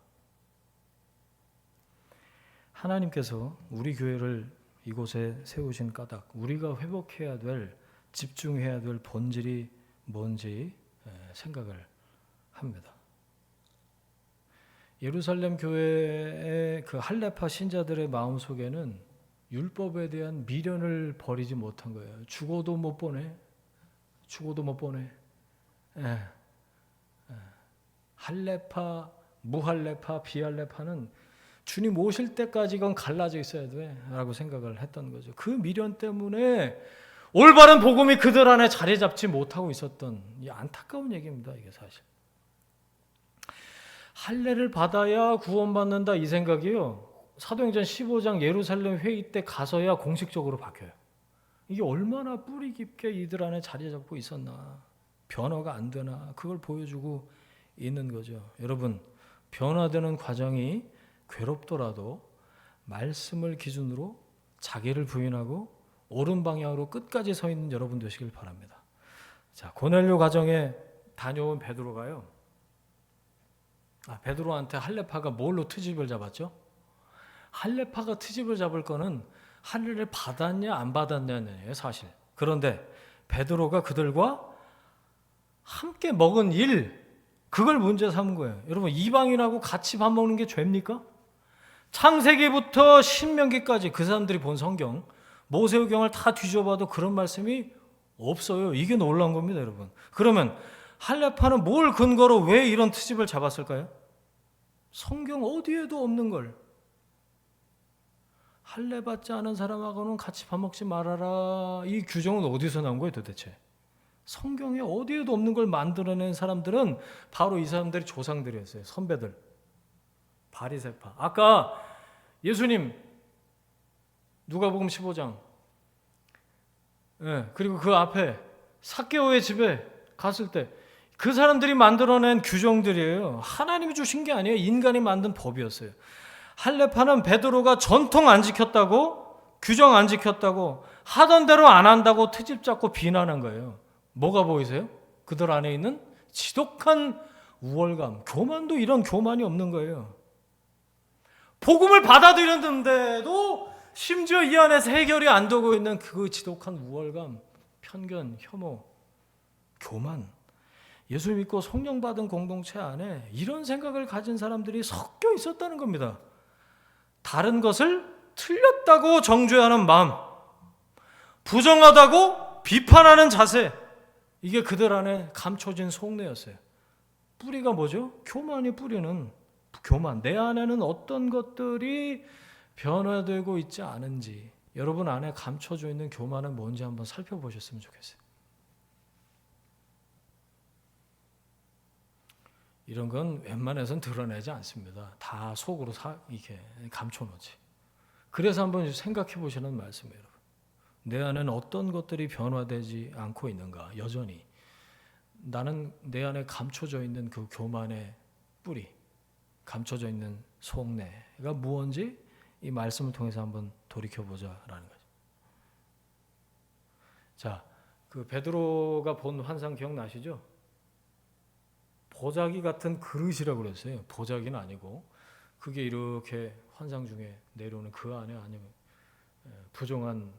하나님께서 우리 교회를 이곳에 세우신 까닭, 우리가 회복해야 될, 집중해야 될 본질이 뭔지 생각을 합니다. 예루살렘 교회의 그 할레파 신자들의 마음속에는 율법에 대한 미련을 버리지 못한 거예요. 죽어도 못 보내. 할레파, 무할레파, 비할레파는 주님 오실 때까지 이건 갈라져 있어야 돼라고 생각을 했던 거죠. 그 미련 때문에 올바른 복음이 그들 안에 자리 잡지 못하고 있었던 이 안타까운 얘기입니다. 이게 사실. 할례를 받아야 구원받는다 이 생각이요. 사도행전 15장 예루살렘 회의 때 가서야 공식적으로 바뀌어요. 이게 얼마나 뿌리 깊게 이들 안에 자리 잡고 있었나. 변화가 안 되나. 그걸 보여주고 있는 거죠. 여러분, 변화되는 과정이 괴롭더라도 말씀을 기준으로 자기를 부인하고 옳은 방향으로 끝까지 서 있는 여러분 되시길 바랍니다. 자, 고넬료 가정에 다녀온 베드로가요. 베드로한테 할레파가 뭘로 트집을 잡았죠? 할레파가 트집을 잡을 거는 할례를 받았냐 안 받았냐예요, 사실. 그런데 베드로가 그들과 함께 먹은 일, 그걸 문제 삼은 거예요. 여러분, 이방인하고 같이 밥 먹는 게 죄입니까? 창세기부터 신명기까지 그 사람들이 본 성경, 모세오경을 다 뒤져봐도 그런 말씀이 없어요. 이게 놀라운 겁니다, 여러분. 그러면 할레파는 뭘 근거로 왜 이런 트집을 잡았을까요? 성경 어디에도 없는 걸. 할례 받지 않은 사람하고는 같이 밥 먹지 말아라. 이 규정은 어디서 나온 거예요, 도대체? 성경에 어디에도 없는 걸 만들어낸 사람들은 바로 이 사람들이 조상들이었어요. 선배들. 바리새파. 아까 예수님 누가복음 15장 예, 그리고 그 앞에 삭개오의 집에 갔을 때 그 사람들이 만들어낸 규정들이에요. 하나님이 주신 게 아니에요. 인간이 만든 법이었어요. 할례파는 베드로가 전통 안 지켰다고, 규정 안 지켰다고, 하던 대로 안 한다고 트집 잡고 비난한 거예요. 뭐가 보이세요? 그들 안에 있는 지독한 우월감, 교만도 이런 교만이 없는 거예요. 복음을 받아들였는데도 심지어 이 안에서 해결이 안 되고 있는 그 지독한 우월감, 편견, 혐오, 교만. 예수 믿고 성령 받은 공동체 안에 이런 생각을 가진 사람들이 섞여 있었다는 겁니다. 다른 것을 틀렸다고 정죄하는 마음, 부정하다고 비판하는 자세, 이게 그들 안에 감춰진 속내였어요. 뿌리가 뭐죠? 교만이 뿌리는 교만. 내 안에는 어떤 것들이 변화되고 있지 않은지, 여러분 안에 감춰져 있는 교만은 뭔지 한번 살펴보셨으면 좋겠어요. 이런 건 웬만해서는 드러내지 않습니다. 다 속으로 이렇게 감춰놓지. 그래서 한번 생각해 보시는 말씀이에요. 내 안에는 어떤 것들이 변화되지 않고 있는가? 여전히 나는 내 안에 감춰져 있는 그 교만의 뿌리, 감춰져 있는 속내가 무언지 이 말씀을 통해서 한번 돌이켜보자라는 거죠. 자, 그 베드로가 본 환상 기억나시죠? 보자기 같은 그릇이라고 그랬어요. 보자기는 아니고 그게 이렇게 환상 중에 내려오는 그 안에 아니면 부정한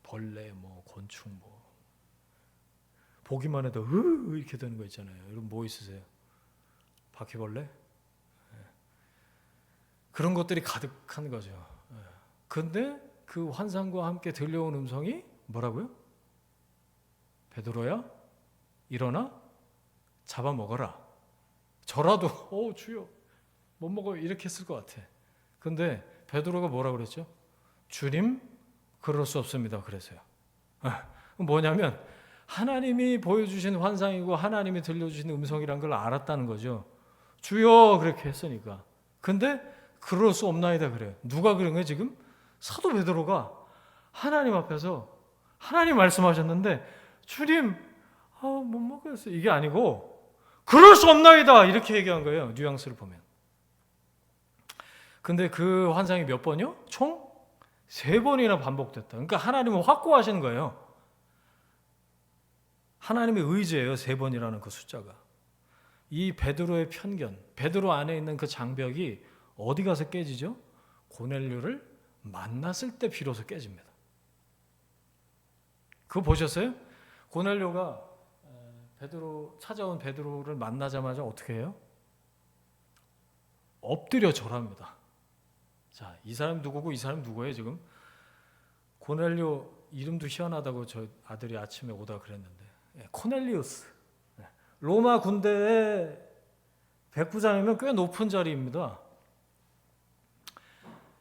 벌레, 뭐 곤충, 뭐 보기만 해도 이렇게 되는 거 있잖아요. 여러분 뭐 있으세요? 바퀴벌레? 그런 것들이 가득한 거죠. 근데 그 환상과 함께 들려온 음성이 뭐라고요? 베드로야, 일어나 잡아먹어라. 저라도 주여 못 먹어요 이렇게 했을 것 같아. 근데 베드로가 뭐라 그랬죠? 주님 그럴 수 없습니다 그랬어요. 뭐냐면 하나님이 보여주신 환상이고 하나님이 들려주신 음성이란 걸 알았다는 거죠. 주여 그렇게 했으니까. 근데 그럴 수 없나이다 그래요. 누가 그런 거예요 지금? 사도 베드로가 하나님 앞에서 하나님 말씀하셨는데 주님 못 먹겠어요 이게 아니고 그럴 수 없나이다 이렇게 얘기한 거예요. 뉘앙스를 보면. 근데 그 환상이 몇 번이요? 총 3번이나 반복됐다. 그러니까 하나님은 확고하시는 거예요. 하나님의 의지예요. 3번이라는 그 숫자가. 이 베드로의 편견, 베드로 안에 있는 그 장벽이 어디 가서 깨지죠? 고넬료를 만났을 때 비로소 깨집니다. 그거 보셨어요? 고넬료가 찾아온 베드로를 만나자마자 어떻게 해요? 엎드려 절합니다. 자, 이 사람 누구고 이 사람 누구예요 지금? 고넬료 이름도 희한하다고 저 아들이 아침에 오다 그랬는데 코넬리우스. 로마 군대의 백부장이면 꽤 높은 자리입니다.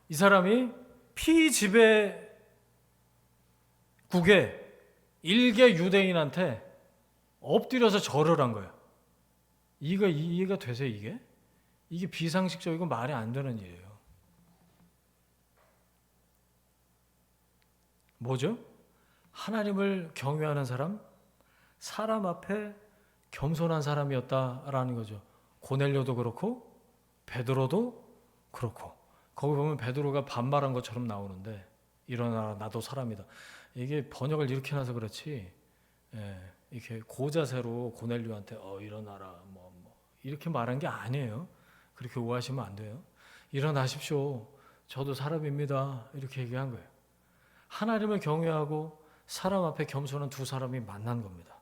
이 사람이 피지배국의 일개 유대인한테 엎드려서 절을 한 거예요. 이해가 되세요 이게? 이게 비상식적이고 말이 안 되는 일이에요. 뭐죠? 하나님을 경외하는 사람, 사람 앞에 겸손한 사람이었다라는 거죠. 고넬료도 그렇고 베드로도 그렇고. 거기 보면 베드로가 반말한 것처럼 나오는데 일어나라 나도 사람이다. 이게 번역을 이렇게 해놔서 그렇지 이렇게 고자세로 고넬료한테 일어나라 뭐 이렇게 말한 게 아니에요. 그렇게 오해하시면 안 돼요. 일어나십시오. 저도 사람입니다. 이렇게 얘기한 거예요. 하나님을 경외하고 사람 앞에 겸손한 두 사람이 만난 겁니다.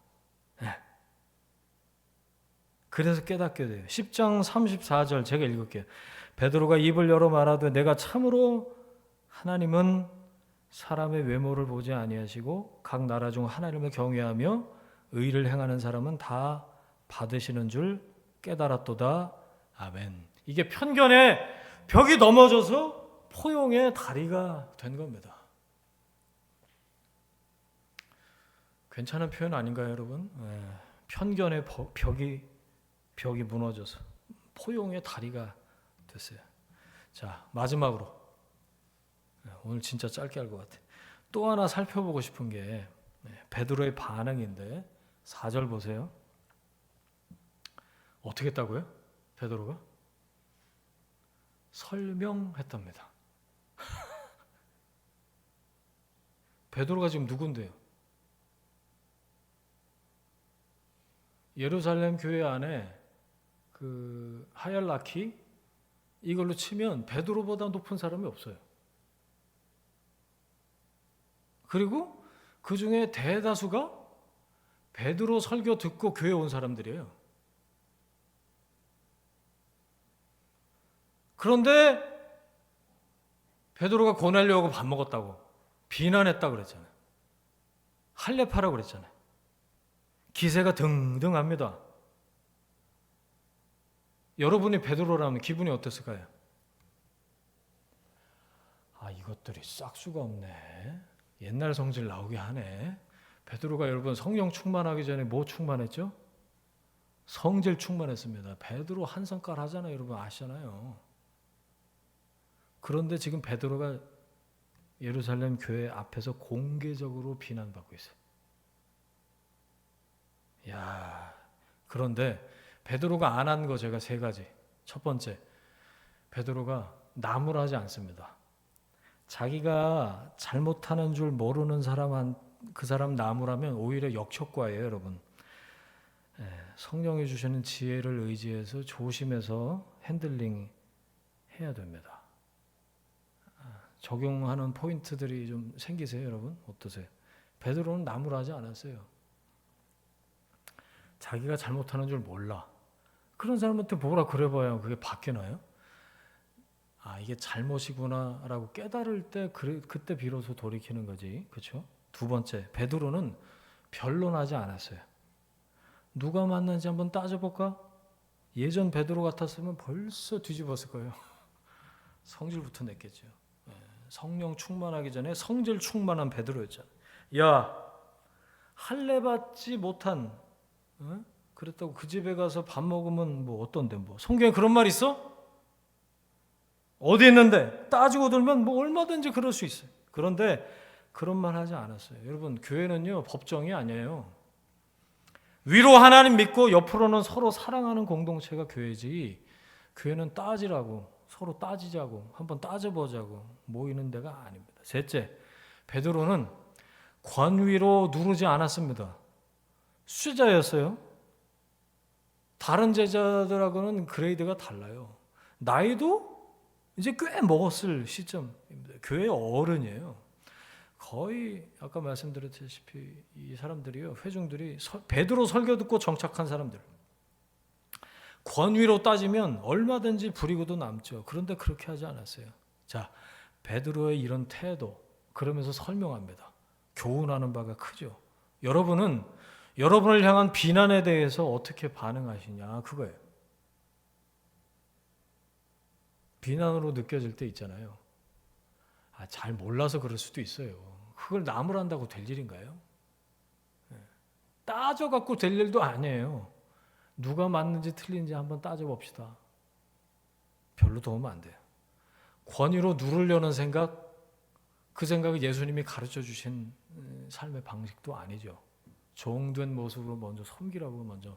그래서 깨닫게 돼요. 10장 34절 제가 읽을게요. 베드로가 입을 열어 말하되 내가 참으로 하나님은 사람의 외모를 보지 아니하시고 각 나라 중 하나님을 경외하며 의를 행하는 사람은 다 받으시는 줄 깨달았도다. 아멘. 이게 편견의 벽이 넘어져서 포용의 다리가 된 겁니다. 괜찮은 표현 아닌가요, 여러분? 편견의 벽이 무너져서 포용의 다리가 됐어요. 자, 마지막으로 오늘 진짜 짧게 할 것 같아요. 또 하나 살펴보고 싶은 게 베드로의 반응인데 4절 보세요. 어떻게 했다고요? 베드로가 설명했답니다. 베드로가 지금 누군데요? 예루살렘 교회 안에 그 하이라키 이걸로 치면 베드로보다 높은 사람이 없어요. 그리고 그 중에 대다수가 베드로 설교 듣고 교회 온 사람들이에요. 그런데 베드로가 고넬료하고 밥 먹었다고 비난했다고 그랬잖아요. 할례파라고 그랬잖아요. 기세가 등등합니다. 여러분이 베드로라면 기분이 어땠을까요? 이것들이 싹수가 없네. 옛날 성질 나오게 하네. 베드로가 여러분 성령 충만하기 전에 뭐 충만했죠? 성질 충만했습니다. 베드로 한 성깔 하잖아요. 여러분 아시잖아요. 그런데 지금 베드로가 예루살렘 교회 앞에서 공개적으로 비난받고 있어요. 그런데 베드로가 안 한 거 제가 3가지. 첫 번째, 베드로가 나무라지 않습니다. 자기가 잘못하는 줄 모르는 그 사람 나무라면 오히려 역효과예요, 여러분. 성령이 주시는 지혜를 의지해서 조심해서 핸들링 해야 됩니다. 적용하는 포인트들이 좀 생기세요, 여러분? 어떠세요? 베드로는 나무라지 않았어요. 자기가 잘못하는 줄 몰라. 그런 사람한테 뭐라 그래봐야 그게 바뀌나요? 이게 잘못이구나 라고 깨달을 때 그때 비로소 돌이키는 거지. 그렇죠? 두 번째, 베드로는 변론하지 않았어요. 누가 맞는지 한번 따져볼까? 예전 베드로 같았으면 벌써 뒤집었을 거예요. 성질부터 냈겠죠. 성령 충만하기 전에 성질 충만한 베드로였잖아요. 할례 받지 못한 그랬다고 그 집에 가서 밥 먹으면 뭐 어떤데 뭐 성경에 그런 말 있어? 어디 있는데? 따지고 들면 뭐 얼마든지 그럴 수 있어요. 그런데 그런 말 하지 않았어요. 여러분 교회는요 법정이 아니에요. 위로 하나님 믿고 옆으로는 서로 사랑하는 공동체가 교회지. 교회는 따지라고 서로 따지자고 한번 따져보자고 모이는 데가 아닙니다. 셋째, 베드로는 권위로 누르지 않았습니다. 수제자였어요. 다른 제자들하고는 그레이드가 달라요. 나이도 이제 꽤 먹었을 시점입니다. 교회의 어른이에요. 거의 아까 말씀드렸다시피 이 사람들이요, 회중들이 베드로 설교 듣고 정착한 사람들. 권위로 따지면 얼마든지 부리고도 남죠. 그런데 그렇게 하지 않았어요. 자, 베드로의 이런 태도, 그러면서 설명합니다. 교훈하는 바가 크죠. 여러분은 여러분을 향한 비난에 대해서 어떻게 반응하시냐, 그거예요. 비난으로 느껴질 때 있잖아요. 잘 몰라서 그럴 수도 있어요. 그걸 나무란다고 될 일인가요? 따져갖고 될 일도 아니에요. 누가 맞는지 틀린지 한번 따져봅시다. 별로 도움 안 돼요. 권위로 누르려는 생각, 그 생각이 예수님이 가르쳐 주신 삶의 방식도 아니죠. 종된 모습으로 먼저 섬기라고 먼저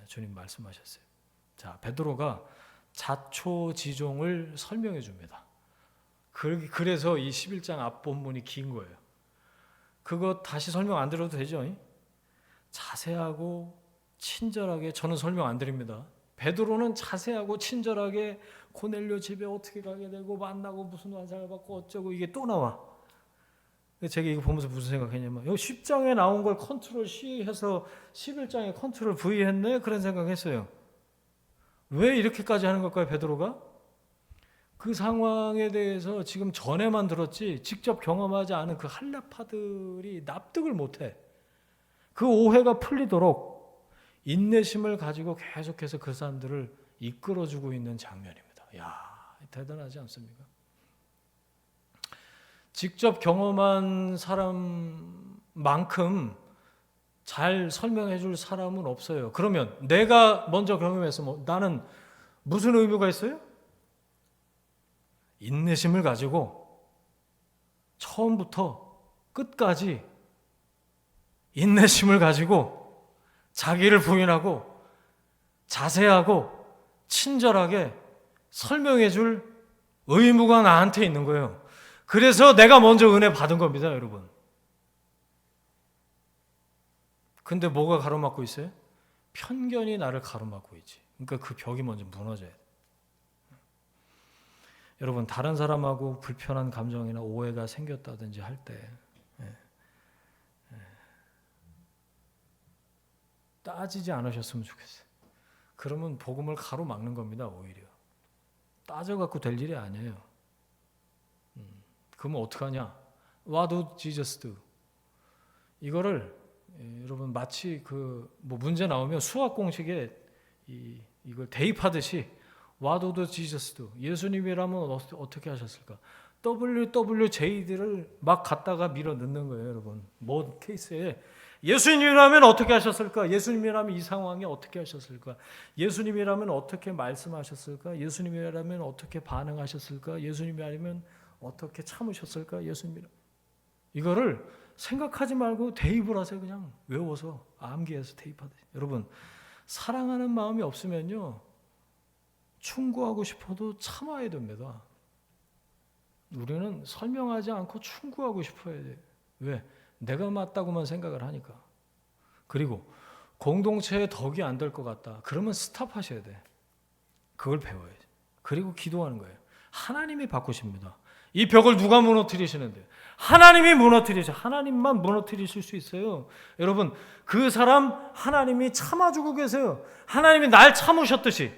주님 말씀하셨어요. 자, 베드로가 자초지종을 설명해 줍니다. 그래서 이 11장 앞본문이 긴 거예요. 그거 다시 설명 안 드려도 되죠? 자세하고 친절하게, 저는 설명 안 드립니다. 베드로는 자세하고 친절하게 고넬료 집에 어떻게 가게 되고 만나고 무슨 환상을 받고 어쩌고 이게 또 나와. 제가 이거 보면서 무슨 생각했냐면 10장에 나온 걸 컨트롤 C 해서 11장에 컨트롤 V 했네? 그런 생각했어요. 왜 이렇게까지 하는 걸까요, 베드로가? 그 상황에 대해서 지금 전에만 들었지 직접 경험하지 않은 그 할례파들이 납득을 못해. 그 오해가 풀리도록 인내심을 가지고 계속해서 그 사람들을 이끌어주고 있는 장면입니다. 대단하지 않습니까? 직접 경험한 사람만큼 잘 설명해 줄 사람은 없어요. 그러면 내가 먼저 경험해서 나는 무슨 의무가 있어요? 인내심을 가지고 처음부터 끝까지 인내심을 가지고 자기를 부인하고 자세하고 친절하게 설명해 줄 의무가 나한테 있는 거예요. 그래서 내가 먼저 은혜 받은 겁니다, 여러분. 근데 뭐가 가로막고 있어요? 편견이 나를 가로막고 있지. 그러니까 그 벽이 먼저 무너져야 돼. 여러분, 다른 사람하고 불편한 감정이나 오해가 생겼다든지 할 때 따지지 않으셨으면 좋겠어요. 그러면 복음을 가로막는 겁니다, 오히려. 따져갖고 될 일이 아니에요. 그러면 어떡하냐? What do Jesus do? 이거를 여러분 마치 뭐 문제 나오면 수학 공식에 이걸 대입하듯이 What do Jesus do? 예수님이라면 어떻게 하셨을까? WWJD를 막 갖다가 밀어 넣는 거예요, 여러분. 뭐 케이스에 예수님이라면 어떻게 하셨을까? 예수님이라면 이 상황에 어떻게 하셨을까? 예수님이라면 어떻게 말씀하셨을까? 예수님이라면 어떻게 반응하셨을까? 예수님이라면 어떻게 참으셨을까? 예수님이라면 이거를 생각하지 말고 대입을 하세요. 그냥 외워서 암기해서 대입하듯이. 여러분, 사랑하는 마음이 없으면요 충고하고 싶어도 참아야 됩니다. 우리는 설명하지 않고 충고하고 싶어야 돼요. 왜? 내가 맞다고만 생각을 하니까. 그리고 공동체에 덕이 안 될 것 같다. 그러면 스탑하셔야 돼. 그걸 배워야지. 그리고 기도하는 거예요. 하나님이 바꾸십니다. 이 벽을 누가 무너뜨리시는데? 하나님이 무너뜨리셔. 하나님만 무너뜨리실 수 있어요. 여러분, 그 사람 하나님이 참아주고 계세요. 하나님이 날 참으셨듯이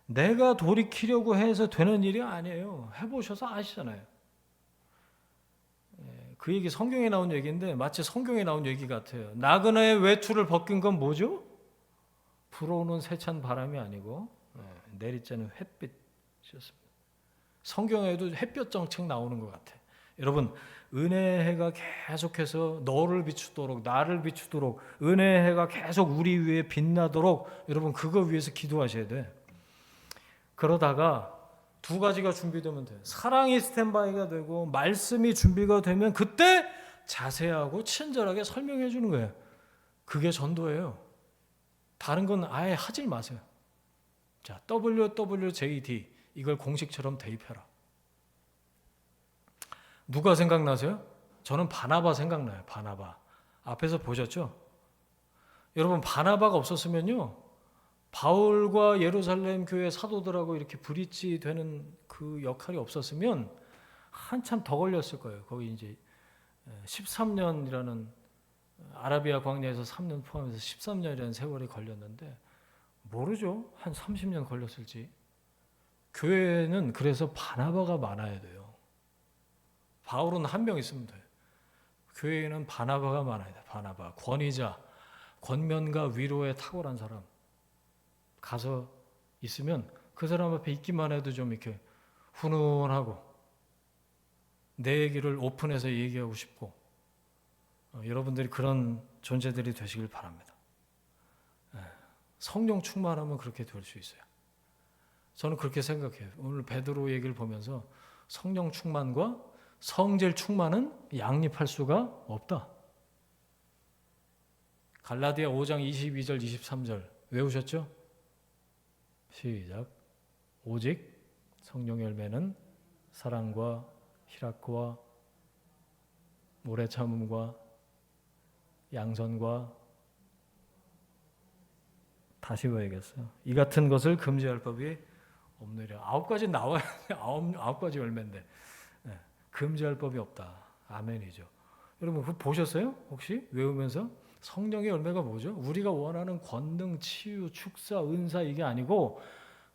내가 돌이키려고 해서 되는 일이 아니에요. 해보셔서 아시잖아요. 그 얘기 성경에 나온 얘기인데 마치 성경에 나온 얘기 같아요. 나그네의 외투를 벗긴 건 뭐죠? 불어오는 세찬 바람이 아니고 내리쬐는 햇빛이었습니다. 성경에도 햇볕 정책 나오는 것 같아요. 여러분, 은혜의 해가 계속해서 너를 비추도록, 나를 비추도록, 은혜의 해가 계속 우리 위에 빛나도록 여러분 그거 위해서 기도하셔야 돼. 그러다가 두 가지가 준비되면 돼요. 사랑이 스탠바이가 되고 말씀이 준비가 되면 그때 자세하고 친절하게 설명해 주는 거예요. 그게 전도예요. 다른 건 아예 하질 마세요. 자, WWJD 이걸 공식처럼 대입해라. 누가 생각나세요? 저는 바나바 생각나요. 바나바. 앞에서 보셨죠? 여러분, 바나바가 없었으면요 바울과 예루살렘 교회 사도들하고 이렇게 브릿지 되는 그 역할이 없었으면 한참 더 걸렸을 거예요. 거기 이제 13년이라는 아라비아 광야에서 3년 포함해서 13년이라는 세월이 걸렸는데 모르죠. 한 30년 걸렸을지. 교회는 그래서 바나바가 많아야 돼요. 바울은 한 명 있으면 돼요. 교회에는 바나바가 많아야 돼요. 바나바, 권위자, 권면과 위로에 탁월한 사람 가서 있으면 그 사람 앞에 있기만 해도 좀 이렇게 훈훈하고 내 얘기를 오픈해서 얘기하고 싶고 여러분들이 그런 존재들이 되시길 바랍니다. 성령 충만하면 그렇게 될 수 있어요. 저는 그렇게 생각해요. 오늘 베드로 얘기를 보면서 성령 충만과 성질 충만은 양립할 수가 없다. 갈라디아 5장 22절 23절 외우셨죠? 시작. 오직 성령의 열매는 사랑과 희락과 오래 참음과 양선과 다시 봐야겠어요. 이 같은 것을 금지할 법이 없느니라. 9가지 나와야 9가지 열매인데 금지할 법이 없다. 아멘이죠. 여러분 그거 보셨어요? 혹시 외우면서? 성령의 열매가 뭐죠? 우리가 원하는 권능, 치유, 축사, 은사 이게 아니고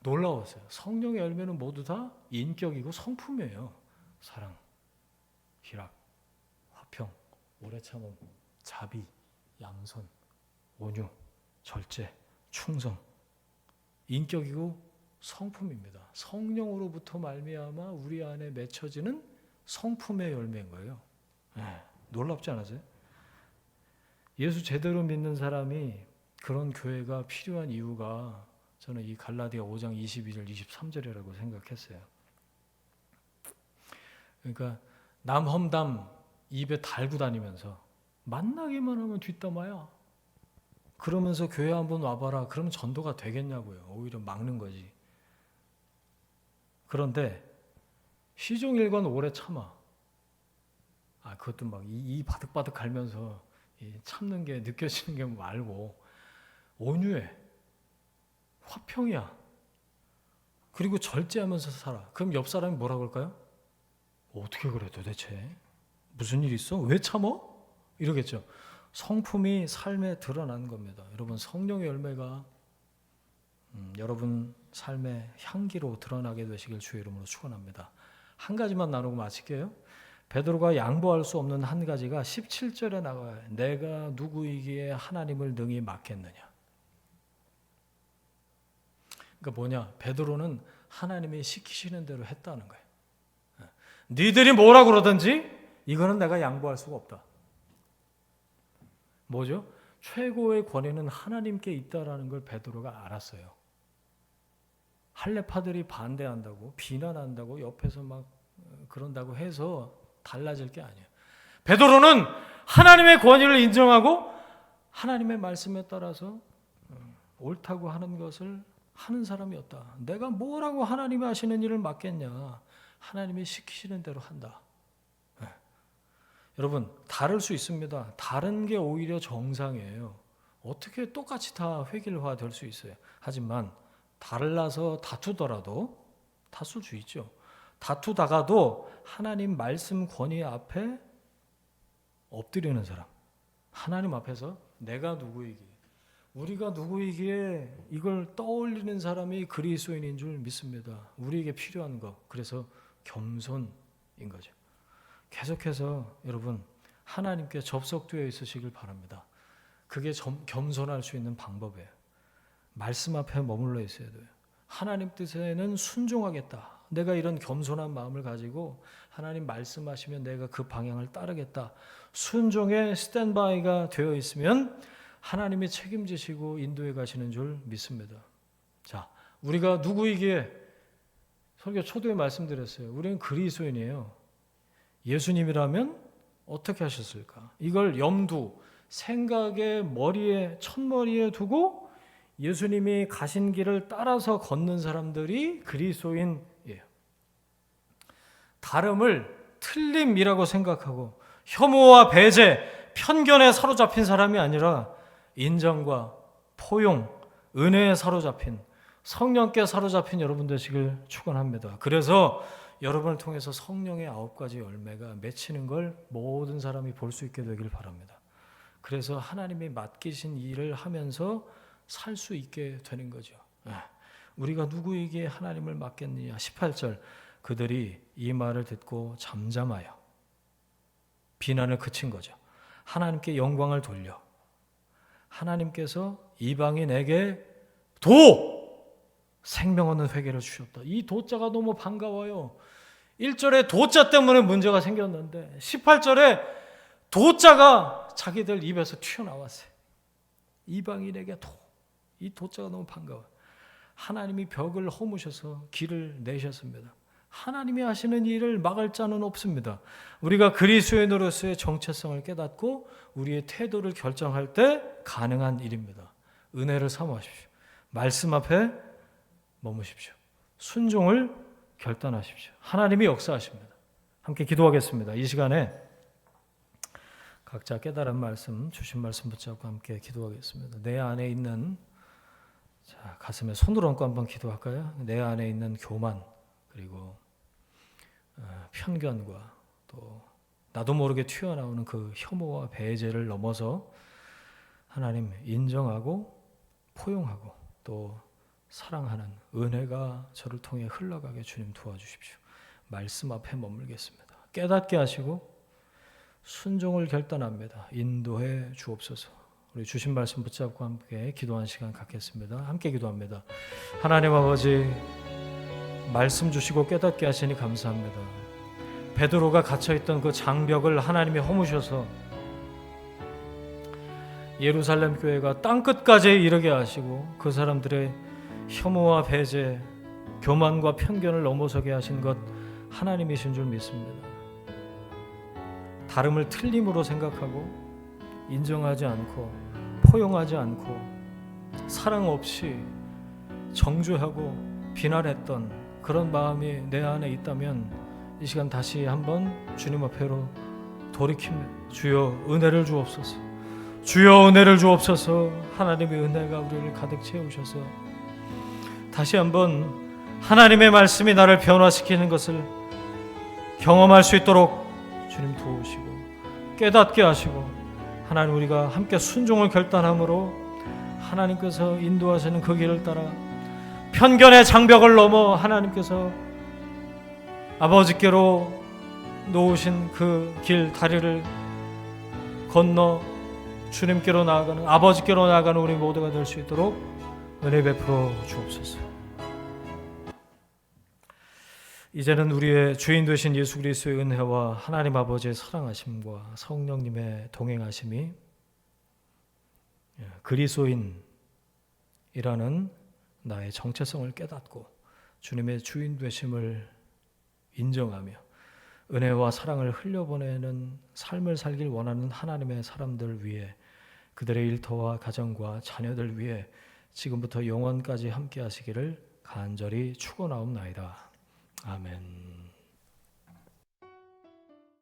놀라웠어요. 성령의 열매는 모두 다 인격이고 성품이에요. 사랑, 희락, 화평, 오래 참음, 자비, 양선, 온유, 절제, 충성. 인격이고 성품입니다. 성령으로부터 말미암아 우리 안에 맺혀지는 성품의 열매인 거예요. 놀랍지 않으세요? 예수 제대로 믿는 사람이 그런 교회가 필요한 이유가 저는 이 갈라디아 5장 22절 23절이라고 생각했어요. 그러니까 남 험담 입에 달고 다니면서 만나기만 하면 뒷담화야. 그러면서 교회 한번 와봐라. 그러면 전도가 되겠냐고요. 오히려 막는 거지. 그런데 시종일관 오래 참아. 그것도 막 이 바득바득 갈면서 참는 게 느껴지는 게 말고 온유해. 화평이야. 그리고 절제하면서 살아. 그럼 옆 사람이 뭐라 그럴까요? 어떻게 그래 도대체? 무슨 일 있어? 왜 참어? 이러겠죠. 성품이 삶에 드러나는 겁니다. 여러분 성령의 열매가 여러분 삶의 향기로 드러나게 되시길 주의 이름으로 축원합니다. 한 가지만 나누고 마칠게요. 베드로가 양보할 수 없는 한 가지가 17절에 나와요. 내가 누구이기에 하나님을 능히 맡겠느냐. 그러니까 뭐냐? 베드로는 하나님이 시키시는 대로 했다는 거예요. 니들이 뭐라 그러든지 이거는 내가 양보할 수가 없다. 뭐죠? 최고의 권위는 하나님께 있다라는 걸 베드로가 알았어요. 할례파들이 반대한다고 비난한다고 옆에서 막 그런다고 해서 달라질 게 아니에요. 베드로는 하나님의 권위를 인정하고 하나님의 말씀에 따라서 옳다고 하는 것을 하는 사람이었다. 내가 뭐라고 하나님이 하시는 일을 맡겠냐. 하나님이 시키시는 대로 한다. 여러분 다를 수 있습니다. 다른 게 오히려 정상이에요. 어떻게 똑같이 다 획일화 될 수 있어요. 하지만 달라서 다투더라도 다툴 수 있죠. 다투다가도 하나님 말씀 권위 앞에 엎드리는 사람. 하나님 앞에서 내가 누구이기에 우리가 누구이기에 이걸 떠올리는 사람이 그리스도인인 줄 믿습니다. 우리에게 필요한 것. 그래서 겸손인 거죠. 계속해서 여러분 하나님께 접속되어 있으시길 바랍니다. 그게 겸손할 수 있는 방법이에요. 말씀 앞에 머물러 있어야 돼요. 하나님 뜻에는 순종하겠다. 내가 이런 겸손한 마음을 가지고 하나님 말씀하시면 내가 그 방향을 따르겠다. 순종의 스탠바이가 되어 있으면 하나님이 책임지시고 인도해 가시는 줄 믿습니다. 자, 우리가 누구이기에 설교 초도에 말씀드렸어요. 우리는 그리스도인이에요. 예수님이라면 어떻게 하셨을까? 이걸 염두, 생각의 머리에, 첫머리에 두고 예수님이 가신 길을 따라서 걷는 사람들이 그리스도인이에요. 다름을 틀림이라고 생각하고 혐오와 배제, 편견에 사로잡힌 사람이 아니라 인정과 포용, 은혜에 사로잡힌 성령께 사로잡힌 여러분 되시길 축원합니다. 그래서 여러분을 통해서 성령의 9가지 열매가 맺히는 걸 모든 사람이 볼 수 있게 되길 바랍니다. 그래서 하나님이 맡기신 일을 하면서 살 수 있게 되는 거죠. 우리가 누구에게 하나님을 맡겠느냐. 18절 그들이 이 말을 듣고 잠잠하여 비난을 그친 거죠. 하나님께 영광을 돌려 하나님께서 이방인에게 생명 얻는 회개를 주셨다. 이 도자가 너무 반가워요. 1절에 도자 때문에 문제가 생겼는데 18절에 도자가 자기들 입에서 튀어나왔어요. 이방인에게 이 도자가 너무 반가워요. 하나님이 벽을 허무셔서 길을 내셨습니다. 하나님이 하시는 일을 막을 자는 없습니다. 우리가 그리스도인으로서의 정체성을 깨닫고 우리의 태도를 결정할 때 가능한 일입니다. 은혜를 사모하십시오. 말씀 앞에 머무십시오. 순종을 결단하십시오. 하나님이 역사하십니다. 함께 기도하겠습니다. 이 시간에 각자 깨달은 말씀, 주신 말씀 붙잡고 함께 기도하겠습니다. 내 안에 있는 가슴에 손을 얹고 한번 기도할까요? 내 안에 있는 교만 그리고 편견과 또 나도 모르게 튀어나오는 그 혐오와 배제를 넘어서 하나님 인정하고 포용하고 또 사랑하는 은혜가 저를 통해 흘러가게 주님 도와주십시오. 말씀 앞에 머물겠습니다. 깨닫게 하시고 순종을 결단합니다. 인도해 주옵소서. 우리 주신 말씀 붙잡고 함께 기도하는 시간 갖겠습니다. 함께 기도합니다. 하나님 아버지 말씀 주시고 깨닫게 하시니 감사합니다. 베드로가 갇혀있던 그 장벽을 하나님이 허무셔서 예루살렘 교회가 땅끝까지 이르게 하시고 그 사람들의 혐오와 배제, 교만과 편견을 넘어서게 하신 것 하나님이신 줄 믿습니다. 다름을 틀림으로 생각하고 인정하지 않고 포용하지 않고 사랑 없이 정죄하고 비난했던 그런 마음이 내 안에 있다면 이 시간 다시 한번 주님 앞에로 돌이킵니다. 주여 은혜를 주옵소서. 주여 은혜를 주옵소서. 하나님의 은혜가 우리를 가득 채우셔서 다시 한번 하나님의 말씀이 나를 변화시키는 것을 경험할 수 있도록 주님 도우시고 깨닫게 하시고 하나님 우리가 함께 순종을 결단함으로 하나님께서 인도하시는 그 길을 따라 편견의 장벽을 넘어 하나님께서 아버지께로 놓으신 그 길 다리를 건너 주님께로 나아가는 아버지께로 나아가는 우리 모두가 될 수 있도록 은혜 베풀어 주옵소서. 이제는 우리의 주인 되신 예수 그리스도의 은혜와 하나님 아버지의 사랑하심과 성령님의 동행하심이 그리스도인이라는 나의 정체성을 깨닫고 주님의 주인 되심을 인정하며 은혜와 사랑을 흘려보내는 삶을 살길 원하는 하나님의 사람들 위해 그들의 일터와 가정과 자녀들 위해 지금부터 영원까지 함께 하시기를 간절히 축원하옵나이다. 아멘.